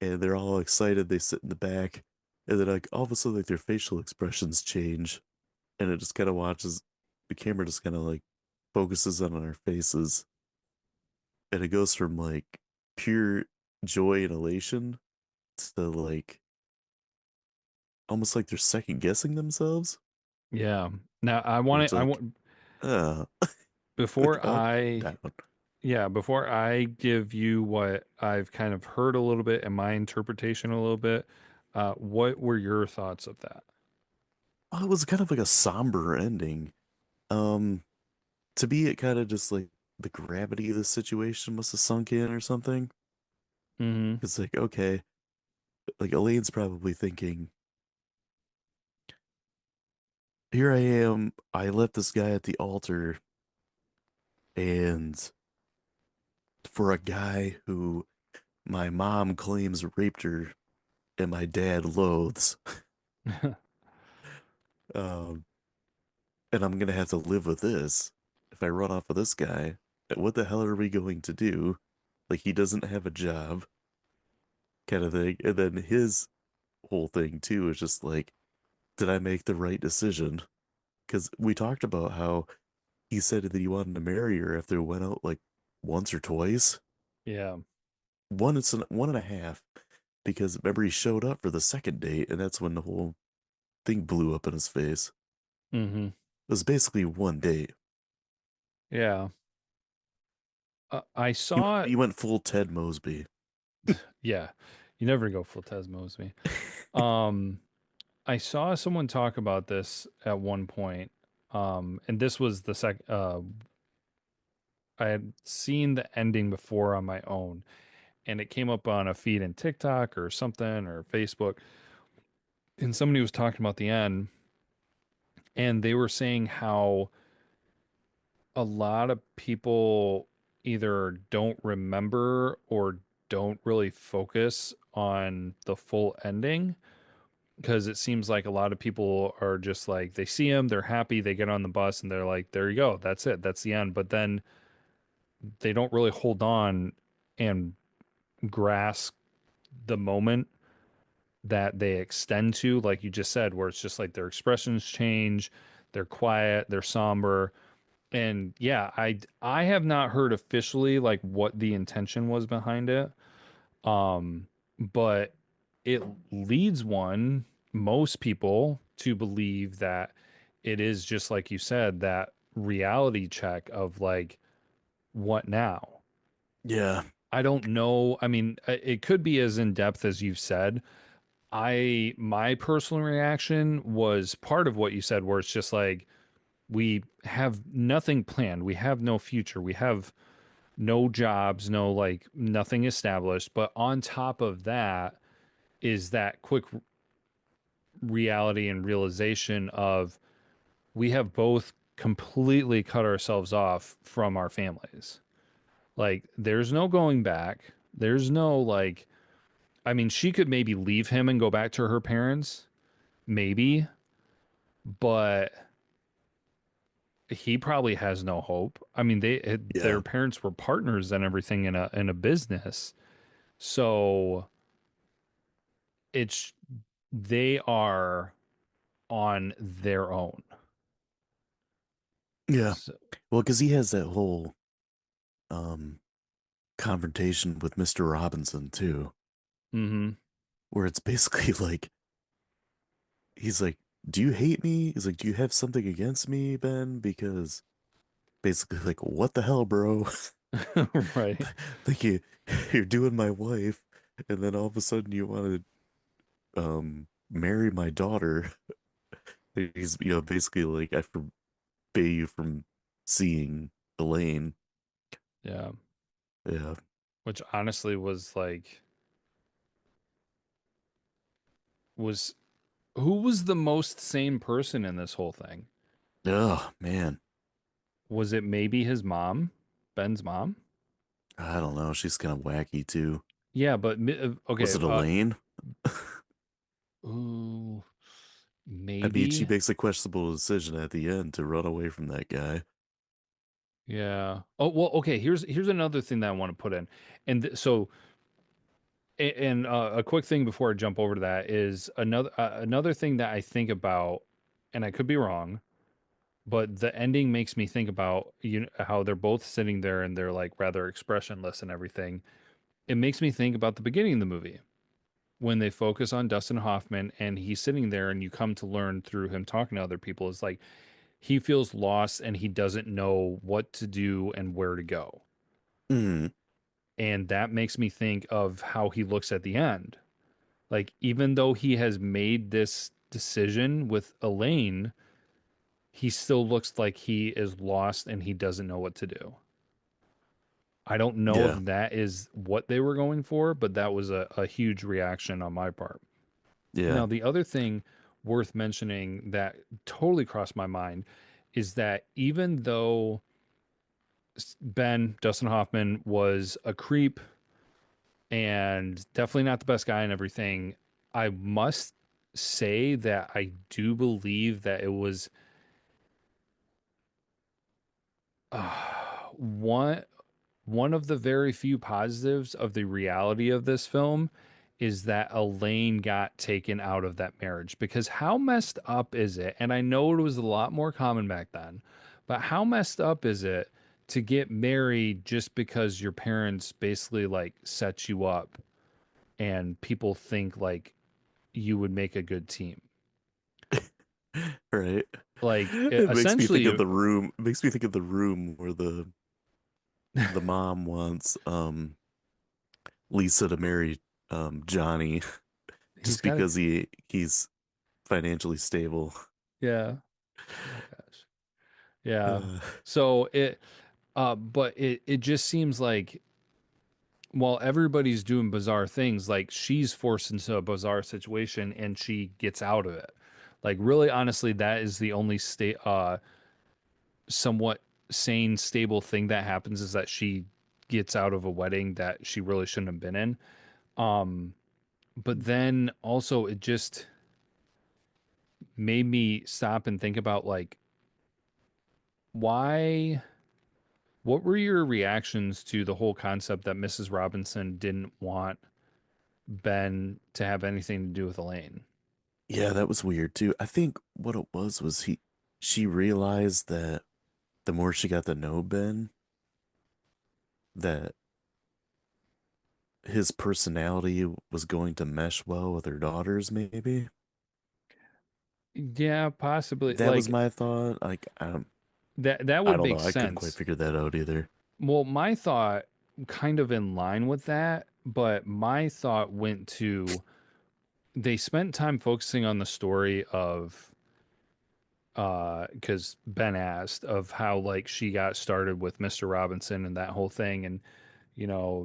and they're all excited. They sit in the back, and then like all of a sudden, like their facial expressions change, and it just kind of watches the camera just kind of like focuses on our faces, and it goes from like pure joy and elation to like almost like they're second guessing themselves. Yeah. Now I Where want it's to, I like, want, uh, like before up, I, down. yeah, before I give you what I've kind of heard a little bit and my interpretation a little bit, what were your thoughts of that? Oh, it was kind of like a somber ending. Um, to be it kind of just like the gravity of the situation must have sunk in or something. Mm-hmm. It's like, okay, like Elaine's probably thinking, here I am, I left this guy at the altar, and for a guy who my mom claims raped her and my dad loathes, um, and I'm gonna have to live with this if I run off with this guy. What the hell are we going to do? Like he doesn't have a job, kind of thing. And then his whole thing too is just like, did I make the right decision? Because we talked about how he said that he wanted to marry her after it went out like once or twice. Yeah. One and a half. Because remember he showed up for the second date, and that's when the whole thing blew up in his face. Mm-hmm. It was basically one date. Yeah. I He went, saw it. he went full Ted Mosby. Yeah. You never go full Tesmos me. Um, I saw someone talk about this at one point. And this was the I had seen the ending before on my own, and it came up on a feed in TikTok or something or Facebook, and somebody was talking about the end, and they were saying how a lot of people either don't remember or don't really focus on the full ending, because it seems like a lot of people are just like they see him, they're happy, they get on the bus and they're like, there you go, that's it, that's the end. But then they don't really hold on and grasp the moment that they extend to, like you just said, where it's just like their expressions change, they're quiet, they're somber. And yeah, I have not heard officially like what the intention was behind it. But it leads most people to believe that it is just like you said, that reality check of like, what now? Yeah. I don't know. I mean, it could be as in depth as you've said. My personal reaction was part of what you said, where it's just like, we have nothing planned. We have no future. We have no jobs, no like nothing established. But on top of that is that quick reality and realization of we have both completely cut ourselves off from our families. Like there's no going back. There's no like, I mean, she could maybe leave him and go back to her parents, maybe, but he probably has no hope. I mean, their Yeah. parents were partners and everything in a business. So it's they are on their own. Yeah. So, Well, because he has that whole um confrontation with Mr. Robinson too, mhm. where it's basically like he's like, "Do you hate me?" He's like, "Do you have something against me, Ben?" Because basically like, "What the hell, bro?" Right. Think you're doing my wife, and then all of a sudden you want to marry my daughter. He's basically like, I forbid you from seeing Elaine. Yeah. Yeah. Which honestly was like, was who was the most sane person in this whole thing? Oh man. Was it maybe his mom, Ben's mom? I don't know. She's kind of wacky too. Yeah, but Was okay, it Elaine? ooh, I mean, she maybe. makes a questionable decision at the end to run away from that guy. Yeah. Oh, well, okay, here's another thing that I want to put in. And so and a quick thing before I jump over to that is another thing that I think about, and I could be wrong, but the ending makes me think about how they're both sitting there and they're like rather expressionless and everything. it makes me think about the beginning of the movie when they focus on Dustin Hoffman and he's sitting there and you come to learn through him talking to other people is like he feels lost and he doesn't know what to do and where to go. Mm, And that makes me think of how he looks at the end. Like, even though he has made this decision with Elaine, he still looks like he is lost and he doesn't know what to do. I don't know yeah. if that is what they were going for, but that was a huge reaction on my part. Yeah. Now, the other thing worth mentioning that totally crossed my mind is that even though Ben, Dustin Hoffman, was a creep and definitely not the best guy and everything, I must say that I do believe that it was one one of the very few positives of the reality of this film is that Elaine got taken out of that marriage because how messed up is it? And I know it was a lot more common back then, but how messed up is it to get married just because your parents basically like set you up and people think like you would make a good team? Right. Like It makes me think of essentially, the room. It makes me think of the room where the mom wants Lisa to marry Johnny he's just got to, because he's financially stable. yeah. Oh my gosh. Yeah. Uh, So but it just seems like while everybody's doing bizarre things, like she's forced into a bizarre situation and she gets out of it. Like really honestly, that is the only somewhat sane, stable thing that happens is that she gets out of a wedding that she really shouldn't have been in. Um, but then also it just made me stop and think about like why what were your reactions to the whole concept that Mrs. Robinson didn't want Ben to have anything to do with Elaine? yeah, that was weird too. I think what it was she realized that the more she got to know Ben, that his personality was going to mesh well with her daughter's, maybe. Yeah, possibly. That was Like my thought. Like, that I would don't make know. I couldn't quite sense. figure that out either. Well, my thought kind of in line with that, but my thought went to they spent time focusing on the story of because Ben asked of how like she got started with Mr. Robinson and that whole thing and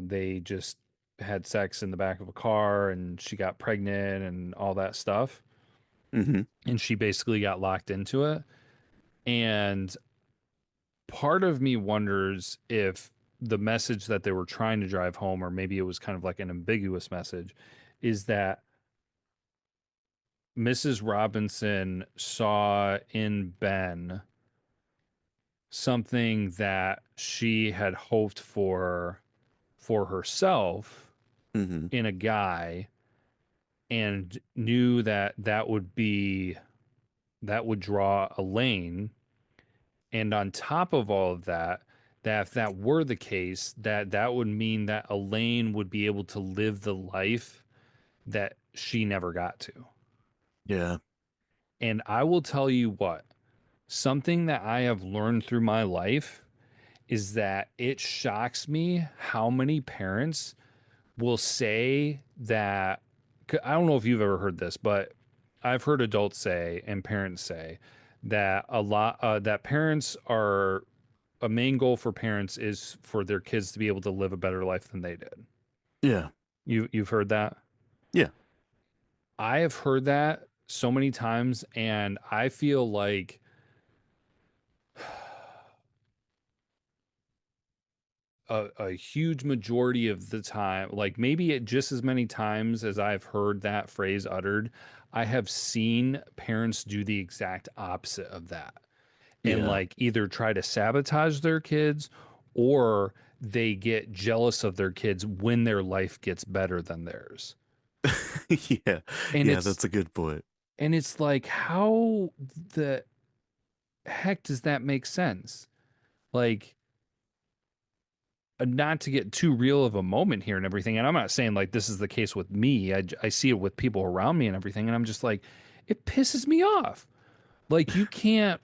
they just had sex in the back of a car and she got pregnant and all that stuff Hmm. and she basically got locked into it and part of me wonders if the message that they were trying to drive home or maybe it was kind of like an ambiguous message is that Mrs. Robinson saw in Ben something that she had hoped for herself Hmm. in a guy and knew that that would draw Elaine. And on top of all of that, that if that were the case, that would mean that Elaine would be able to live the life that she never got to. Yeah. And I will tell you what, something that I have learned through my life is that it shocks me how many parents will say that I don't know if you've ever heard this, but I've heard adults say and parents say that that parents are a main goal for parents is for their kids to be able to live a better life than they did. Yeah. You've heard that? Yeah. I have heard that so many times and I feel like a huge majority of the time, like maybe it just as many times as I've heard that phrase uttered, I have seen parents do the exact opposite of that and Yeah. like either try to sabotage their kids or they get jealous of their kids when their life gets better than theirs. Yeah. And Yeah, it's that's a good point. and it's like how the heck does that make sense? Like not to get too real of a moment here and everything, and I'm not saying like this is the case with me. I see it with people around me and everything, and I'm just like, it pisses me off. Like you can't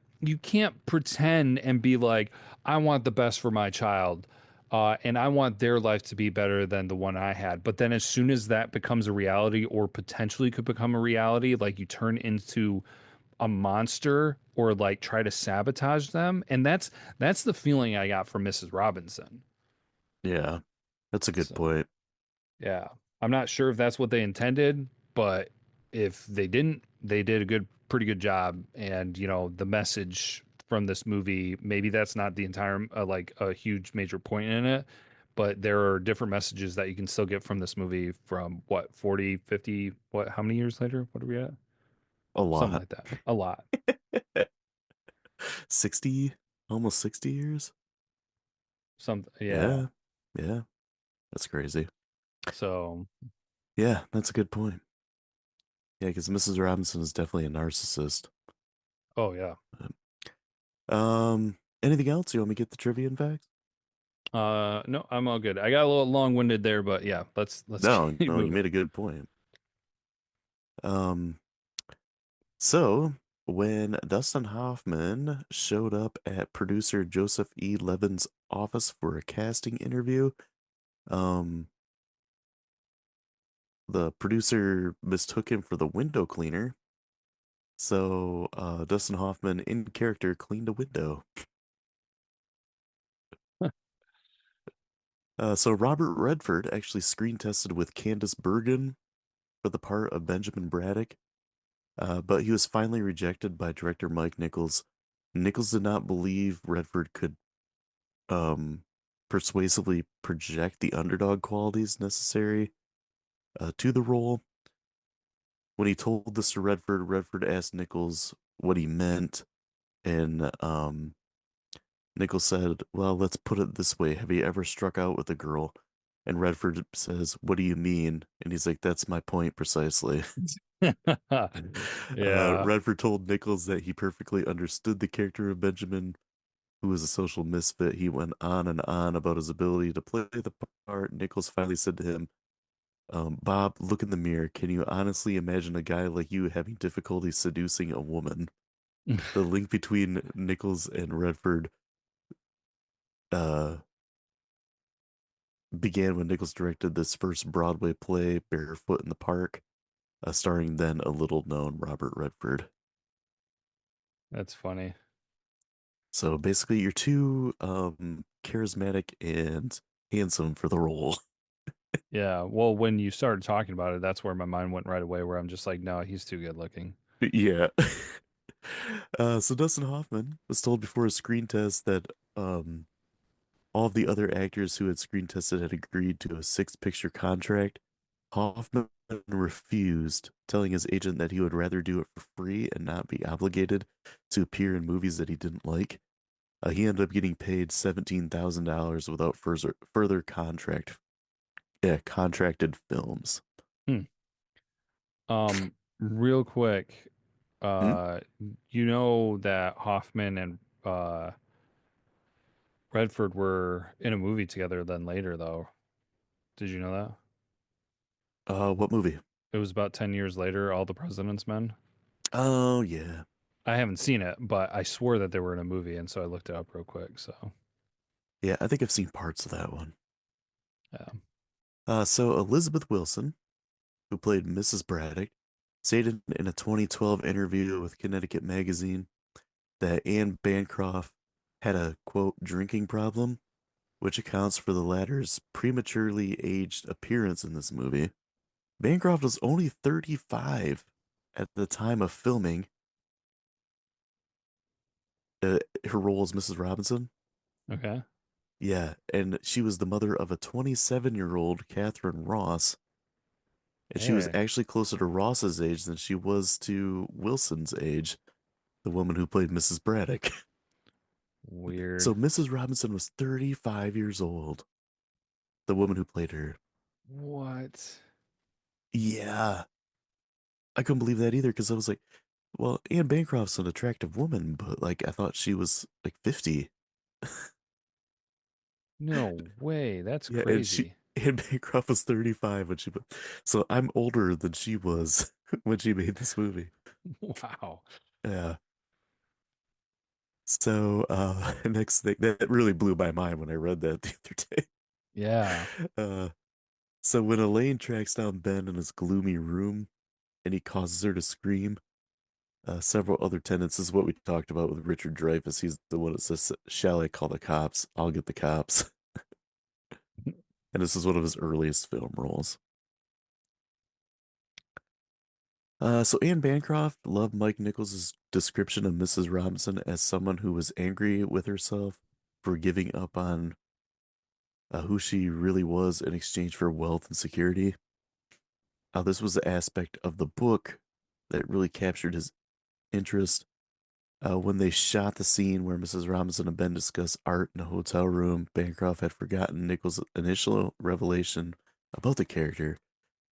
pretend and be like, I want the best for my child, and I want their life to be better than the one I had. But then as soon as that becomes a reality or potentially could become a reality, like you turn into a monster or like try to sabotage them. And that's the feeling I got from Mrs. Robinson. Yeah, that's a good So point. yeah. I'm not sure if that's what they intended, but if they didn't, they did a pretty good job. And, the message from this movie, maybe that's not the entire, like a huge major point in it, but there are different messages that you can still get from this movie from what, 40, 50, what, how many years later? What are we at? A Something lot. like that. A lot. 60, almost 60 years? Yeah. Yeah, yeah, that's crazy. So, Yeah, that's a good point. Yeah, because Mrs. Robinson is definitely a narcissist. oh, yeah. Anything else? You want me to get the trivia and facts? No, I'm all good. I got a little long-winded there, but yeah, let's No, keep no, you moving. made a good point. Um, so when Dustin Hoffman showed up at producer Joseph E. Levin's office for a casting interview, um, the producer mistook him for the window cleaner. So Dustin Hoffman in character cleaned a window. So Robert Redford actually screen tested with Candice Bergen for the part of Benjamin Braddock, but he was finally rejected by director Mike Nichols. Nichols did not believe Redford could um, persuasively project the underdog qualities necessary to the role. When he told this to Redford, Redford asked Nichols what he meant, and Nichols said, "Well, let's put it this way. Have you ever struck out with a girl?" And Redford says, "What do you mean?" And he's like, "That's my point precisely." Yeah. Redford told Nichols that he perfectly understood the character of Benjamin, who was a social misfit. He went on and on about his ability to play the part. Nichols finally said to him, Bob, look in the mirror. Can you honestly imagine a guy like you having difficulty seducing a woman? The link between Nichols and Redford uh, began when Nichols directed this first Broadway play, Barefoot in the Park, starring then a little known Robert Redford. That's funny. So basically, you're too charismatic and handsome for the role. Yeah. Well, when you started talking about it, that's where my mind went right away, where I'm just like, no, he's too good looking. Yeah. So Dustin Hoffman was told before his screen test that all of the other actors who had screen tested had agreed to a six-picture contract. Hoffman refused, telling his agent that he would rather do it for free and not be obligated to appear in movies that he didn't like. He ended up getting paid $17,000 without further contracted films. Hmm. Real quick, Hmm? uh, you know that Hoffman and Redford were in a movie together then later, though. Did you know that? What movie? It was about 10 years later, All the President's Men. Oh yeah, I haven't seen it, but I swore that they were in a movie, and so I looked it up real quick. So, yeah. I think I've seen parts of that one. yeah. So Elizabeth Wilson, who played Mrs. Braddock, stated in a 2012 interview with Connecticut Magazine that Anne Bancroft had a quote drinking problem, which accounts for the latter's prematurely aged appearance in this movie. Bancroft was only 35 at the time of filming her role as Mrs. Robinson. Okay. Yeah, and she was the mother of a 27-year-old Catherine Ross, and she was Hey, actually closer to Ross's age than she was to Wilson's age, the woman who played Mrs. Braddock. weird. So Mrs. Robinson was 35 years old, the woman who played her. What? Yeah, I couldn't believe that either because I was like, well, Anne Bancroft's an attractive woman, but like I thought she was like 50. No way. That's Yeah, and she crazy. Anne Bancroft was 35 when so I'm older than she was when she made this movie. Wow. Yeah. So next thing that really blew my mind when I read that the other day. Yeah. Uh so when Elaine tracks down Ben in his gloomy room and he causes her to scream, several other tenants is what we talked about with Richard Dreyfuss. He's the one that says, "Shall I call the cops? I'll get the cops." And this is one of his earliest film roles. So Anne Bancroft loved Mike Nichols' description of Mrs. Robinson as someone who was angry with herself for giving up on who she really was in exchange for wealth and security. This was the aspect of the book that really captured his interest. When they shot the scene where Mrs. Robinson and Ben discuss art in a hotel room, Bancroft had forgotten Nichols' initial revelation about the character,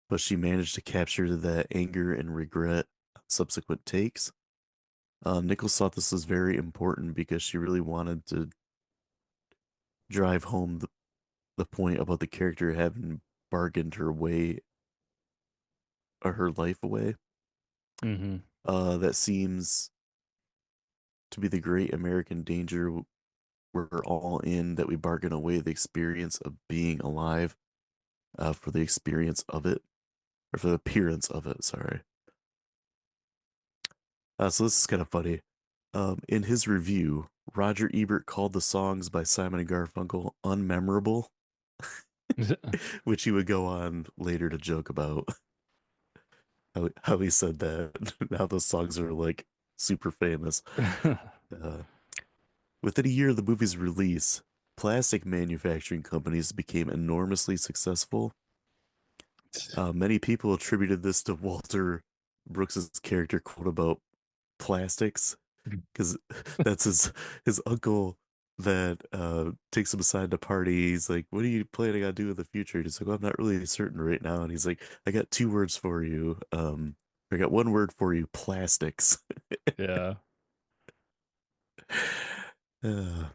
but she managed to capture that anger and regret on subsequent takes. Nichols thought this was very important because she really wanted to drive home the point about the character having bargained her way or her life away. Hmm. That seems to be the great American danger we're all in, that we bargain away the experience of being alive for the experience of it, or for the appearance of it, sorry. So this is kind of funny. In his review, Roger Ebert called the songs by Simon and Garfunkel unmemorable, which he would go on later to joke about how he said that. Now those songs are like super famous. Uh, Within a year of the movie's release, plastic manufacturing companies became enormously successful. Many people attributed this to Walter Brooks's character quote about plastics, because that's his uncle that takes him aside to party. He's like, "What are you planning on doing in the future?" And he's like, "Well, I'm not really certain right now." And he's like, "I got two words for you. I got one word for you: plastics." Yeah. Uh,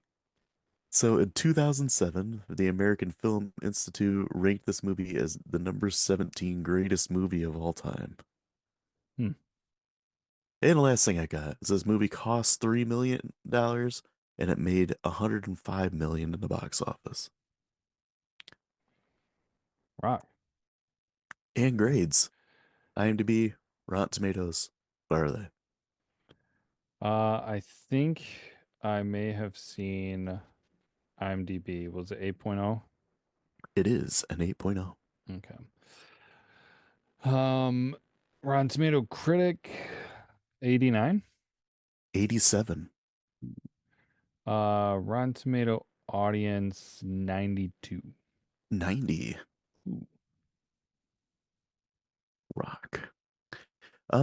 so in 2007, the American Film Institute ranked this movie as the number 17 greatest movie of all time. Hmm. And the last thing I got is this movie cost $3 million and it made 105 million in the box office. Rock. And grades: IMDb, Rotten Tomatoes. What are they? I think I may have seen IMDb. Was it 8.0? It is an 8.0. Okay. Um, Rotten Tomato critic 89. 87. Rotten Tomato audience 92. 90. Ooh. Rock. Do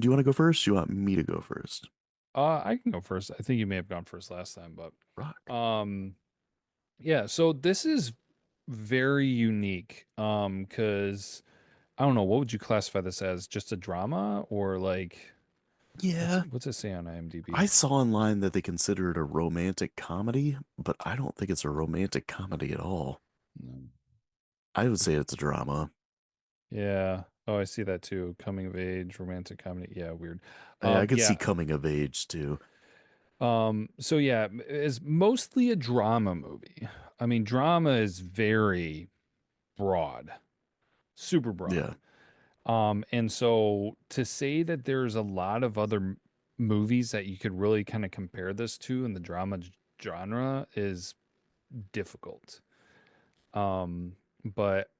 you want to go first? You want me to go first? I can go first. I think you may have gone first last time, but Rock. yeah, so this is very unique. Because I don't know, what would you classify this as? Just a drama or like Yeah, what's it say on IMDb? I saw online that they consider it a romantic comedy, but I don't think it's a romantic comedy at all. No. I would say it's a drama. Yeah. Oh, I see that too. Coming of age, romantic comedy. Yeah, weird. I could see Yeah. coming of age too. So yeah, it's mostly a drama movie. I mean, drama is very broad, super Yeah. broad. And so to say that there's a lot of other movies that you could really kind of compare this to in the drama genre is difficult. But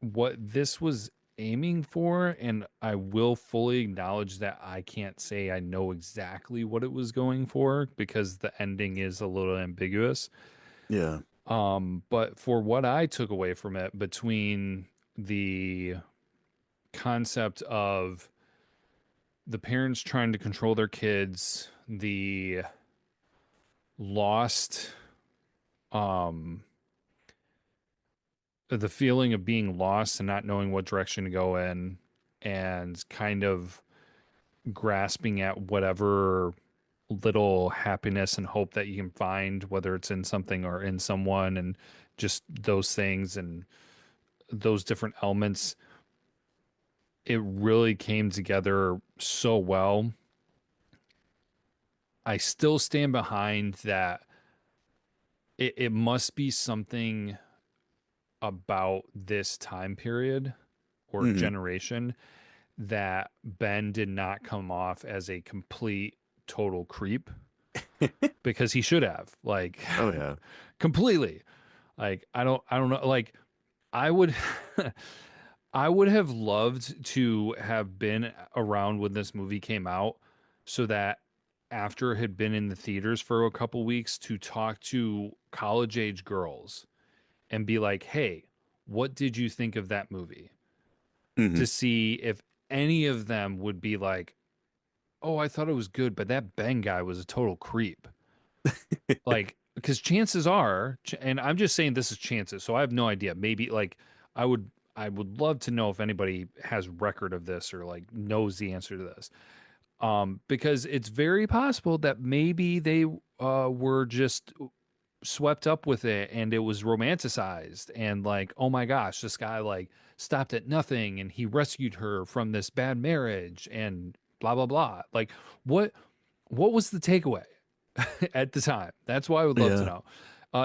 what this was aiming for, and I will fully acknowledge that I can't say I know exactly what it was going for because the ending is a little ambiguous. Yeah. But for what I took away from it, between the concept of the parents trying to control their kids, the lost, um, the feeling of being lost and not knowing what direction to go in, and kind of grasping at whatever little happiness and hope that you can find, whether it's in something or in someone, and just those things and those different elements, it really came together so well. I still stand behind that it must be something about this time period or Hmm. generation that Ben did not come off as a complete total creep, because he should have, like, Oh yeah. completely. Like, I don't know, like, I would I would have loved to have been around when this movie came out, so that after it had been in the theaters for a couple weeks, to talk to college age girls and be like, "Hey, what did you think of that movie?" Hmm. To see if any of them would be like, "Oh, I thought it was good, but that Ben guy was a total creep." Like, because chances are, and I'm just saying this is chances, so I have no idea. Maybe, like, I would love to know if anybody has record of this or like knows the answer to this. Because it's very possible that maybe they were just swept up with it and it was romanticized, and like, oh my gosh, this guy like stopped at nothing and he rescued her from this bad marriage and blah blah blah. Like, what what was the takeaway at the time? That's why I would love to Yeah. know.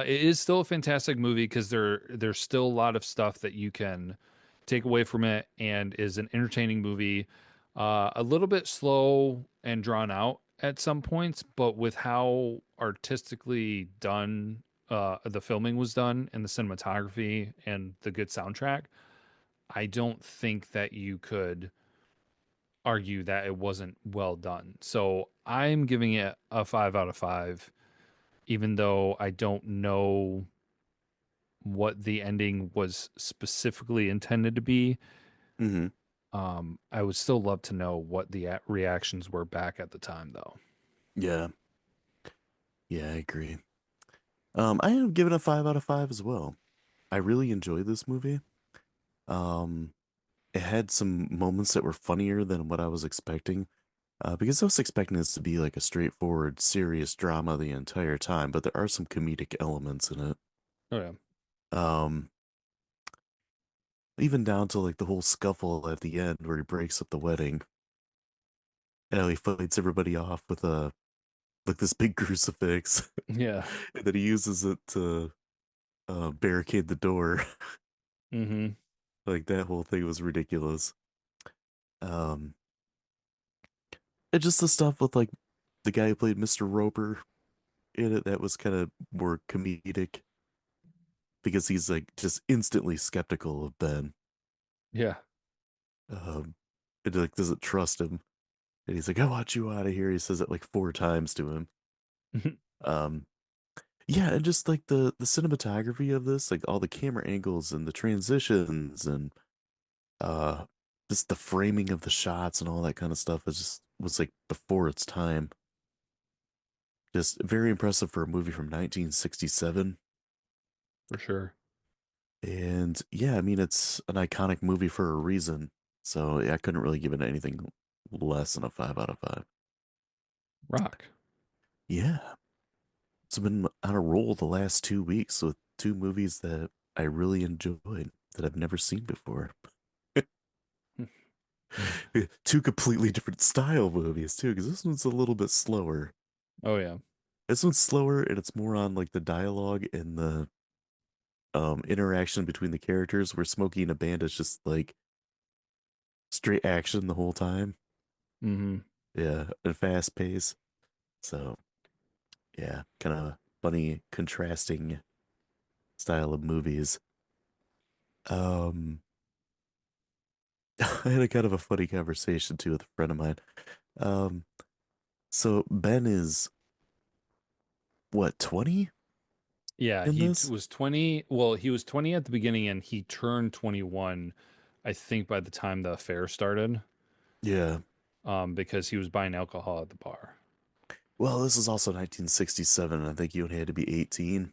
It is still a fantastic movie because there's still a lot of stuff that you can take away from it, and is an entertaining movie. A little bit slow and drawn out at some points, but with how artistically done the filming was done, and the cinematography and the good soundtrack, I don't think that you could argue that it wasn't well done. So I'm giving it a 5 out of 5, even though I don't know what the ending was specifically intended to be. Hmm. I would still love to know what the reactions were back at the time, though. Yeah. Yeah, I agree. I am giving a 5 out of 5 as well. I really enjoyed this movie. Um, it had some moments that were funnier than what I was expecting. Because I was expecting this to be like a straightforward, serious drama the entire time, but there are some comedic elements in it. Oh yeah. Um, even down to like the whole scuffle at the end where he breaks up the wedding. And how he fights everybody off with a like this big crucifix, Yeah. and then he uses it to barricade the door. Mm-hmm. Like that whole thing was ridiculous. Um, and just the stuff with like the guy who played Mr. Roper in it that was kind of more comedic because he's like just instantly skeptical of Ben. Yeah. Um, and like doesn't trust him, and he's like, "I want you out of here." He says it like 4 times to him. Um, yeah, and just like the cinematography of this, like all the camera angles and the transitions and uh just the framing of the shots and all that kind of stuff was like before its time. Just very impressive for a movie from 1967. For sure. And yeah, I mean it's an iconic movie for a reason. So yeah, I couldn't really give it anything less than a 5 out of 5. Rock. Yeah. So I've been on a roll the last 2 weeks with two movies that I really enjoyed that I've never seen before. Two completely different style movies too, because this one's a little bit slower. Oh yeah. This one's slower and it's more on like the dialogue and the interaction between the characters, where Smokey and a Bandit's just like straight action the whole time. Mm-hmm. Yeah, and fast pace. So yeah, kind of funny contrasting style of movies. Um I had a kind of a funny conversation too with a friend of mine. Um so Ben is what, 20 Yeah, in he this? was 20. Well, he was 20 at the beginning and he turned 21, I think, by the time the affair started, Yeah. because he was buying alcohol at the bar. Well, this is also 1967. I think you only had to be 18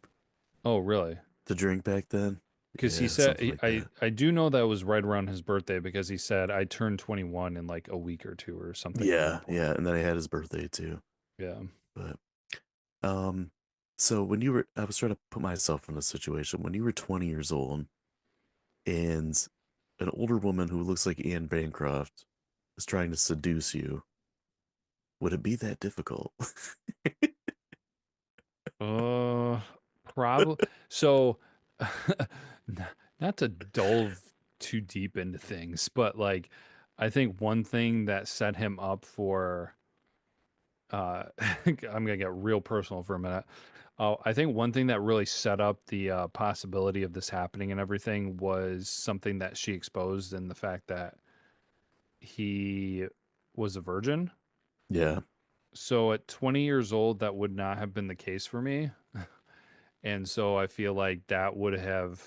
Oh, really? to drink back then. Because he Yeah, said, something like I that. I do know that was right around his birthday, because he said I turned 21 in like a week or two or something at one Yeah, point. yeah. And then I had his birthday too. Yeah. But um, so when you were, I was trying to put myself in a situation when you were 20 years old and an older woman who looks like Anne Bancroft is trying to seduce you. Would it be that difficult? Uh, probably. So, n- not to delve too deep into things, but like, I think one thing that set him up for, I'm gonna get real personal for a minute. I think one thing that really set up the possibility of this happening and everything was something that she exposed, and the fact that he was a virgin. Yeah, So at 20 years old, that would not have been the case for me. And so I feel like that would have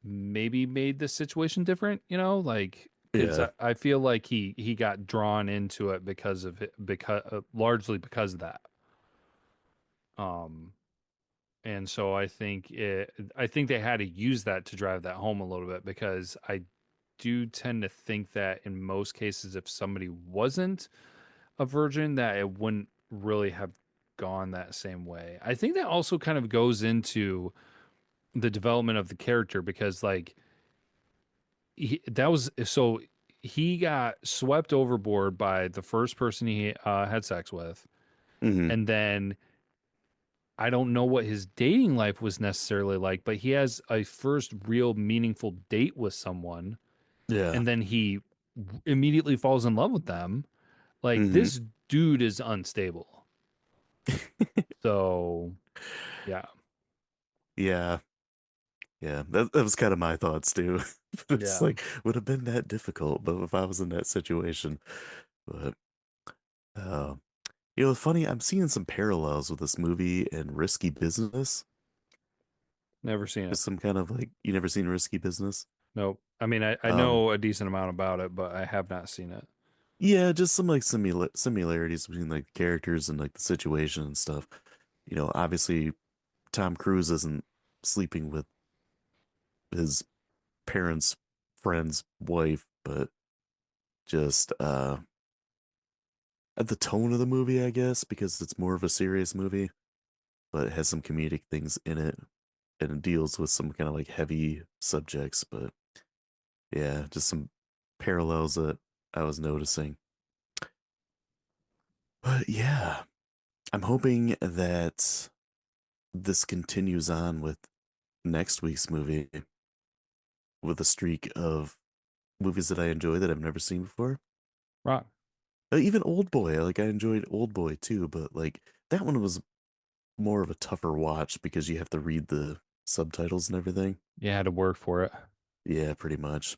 maybe made the situation different, like because yeah, I feel like he got drawn into it because of it, because largely because of that. Um, and so I think they had to use that to drive that home a little bit because I do tend to think that in most cases, if somebody wasn't a virgin, that it wouldn't really have gone that same way. I think that also kind of goes into the development of the character because like that was so he got swept overboard by the first person he had sex with, hmm, and then I don't know what his dating life was necessarily like, but he has a first real meaningful date with someone, yeah, and then he immediately falls in love with them. Like hmm, this dude is unstable. So yeah, yeah, yeah. That was kind of my thoughts too. But it's yeah, like would have been that difficult, but if I was in that situation, but uh, it's funny. I'm seeing some parallels with this movie and Risky Business. never seen it. Just some kind of like you never seen Risky Business? Nope. I mean, I Um, know a decent amount about it, but I have not seen it. yeah, just some like similarities between like the characters and like the situation and stuff. Obviously Tom Cruise isn't sleeping with his parents' friend's wife, but just at the tone of the movie, I guess, because it's more of a serious movie, but it has some comedic things in it and it deals with some kind of like heavy subjects, but yeah, just some parallels that I was noticing. But yeah, I'm hoping that this continues on with next week's movie with a streak of movies that I enjoy that I've never seen before. Right. Even Old Boy, like I enjoyed Old Boy too, but like that one was more of a tougher watch because you have to read the subtitles and everything. You had to work for it. Yeah, pretty much.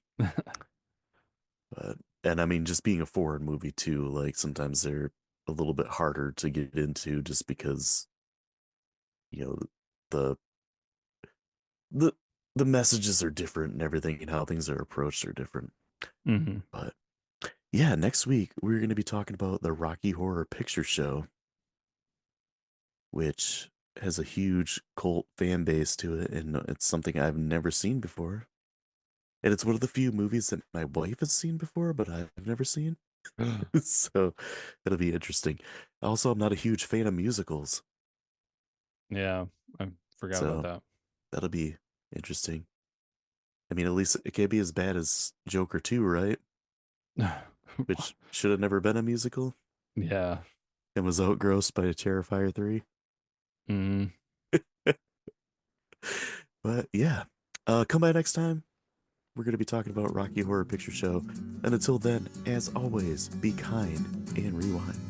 But and I mean, just being a foreign movie too, like sometimes they're a little bit harder to get into just because you know the the the messages are different and everything and how things are approached are different. Hmm. But yeah, next week we're going to be talking about the Rocky Horror Picture Show, which has a huge cult fan base to it, and it's something I've never seen before. And it's one of the few movies that my wife has seen before, but I've never seen. So it'll be interesting. Also, I'm not a huge fan of musicals, Yeah, I forgot about so that. that'll be interesting. I mean, at least it can't be as bad as Joker 2, right? Which should have never been a musical Yeah. and was outgrossed by Terrifier 3. Mm. But yeah, come by next time. We're going to be talking about Rocky Horror Picture Show. And until then, as always, be kind and rewind.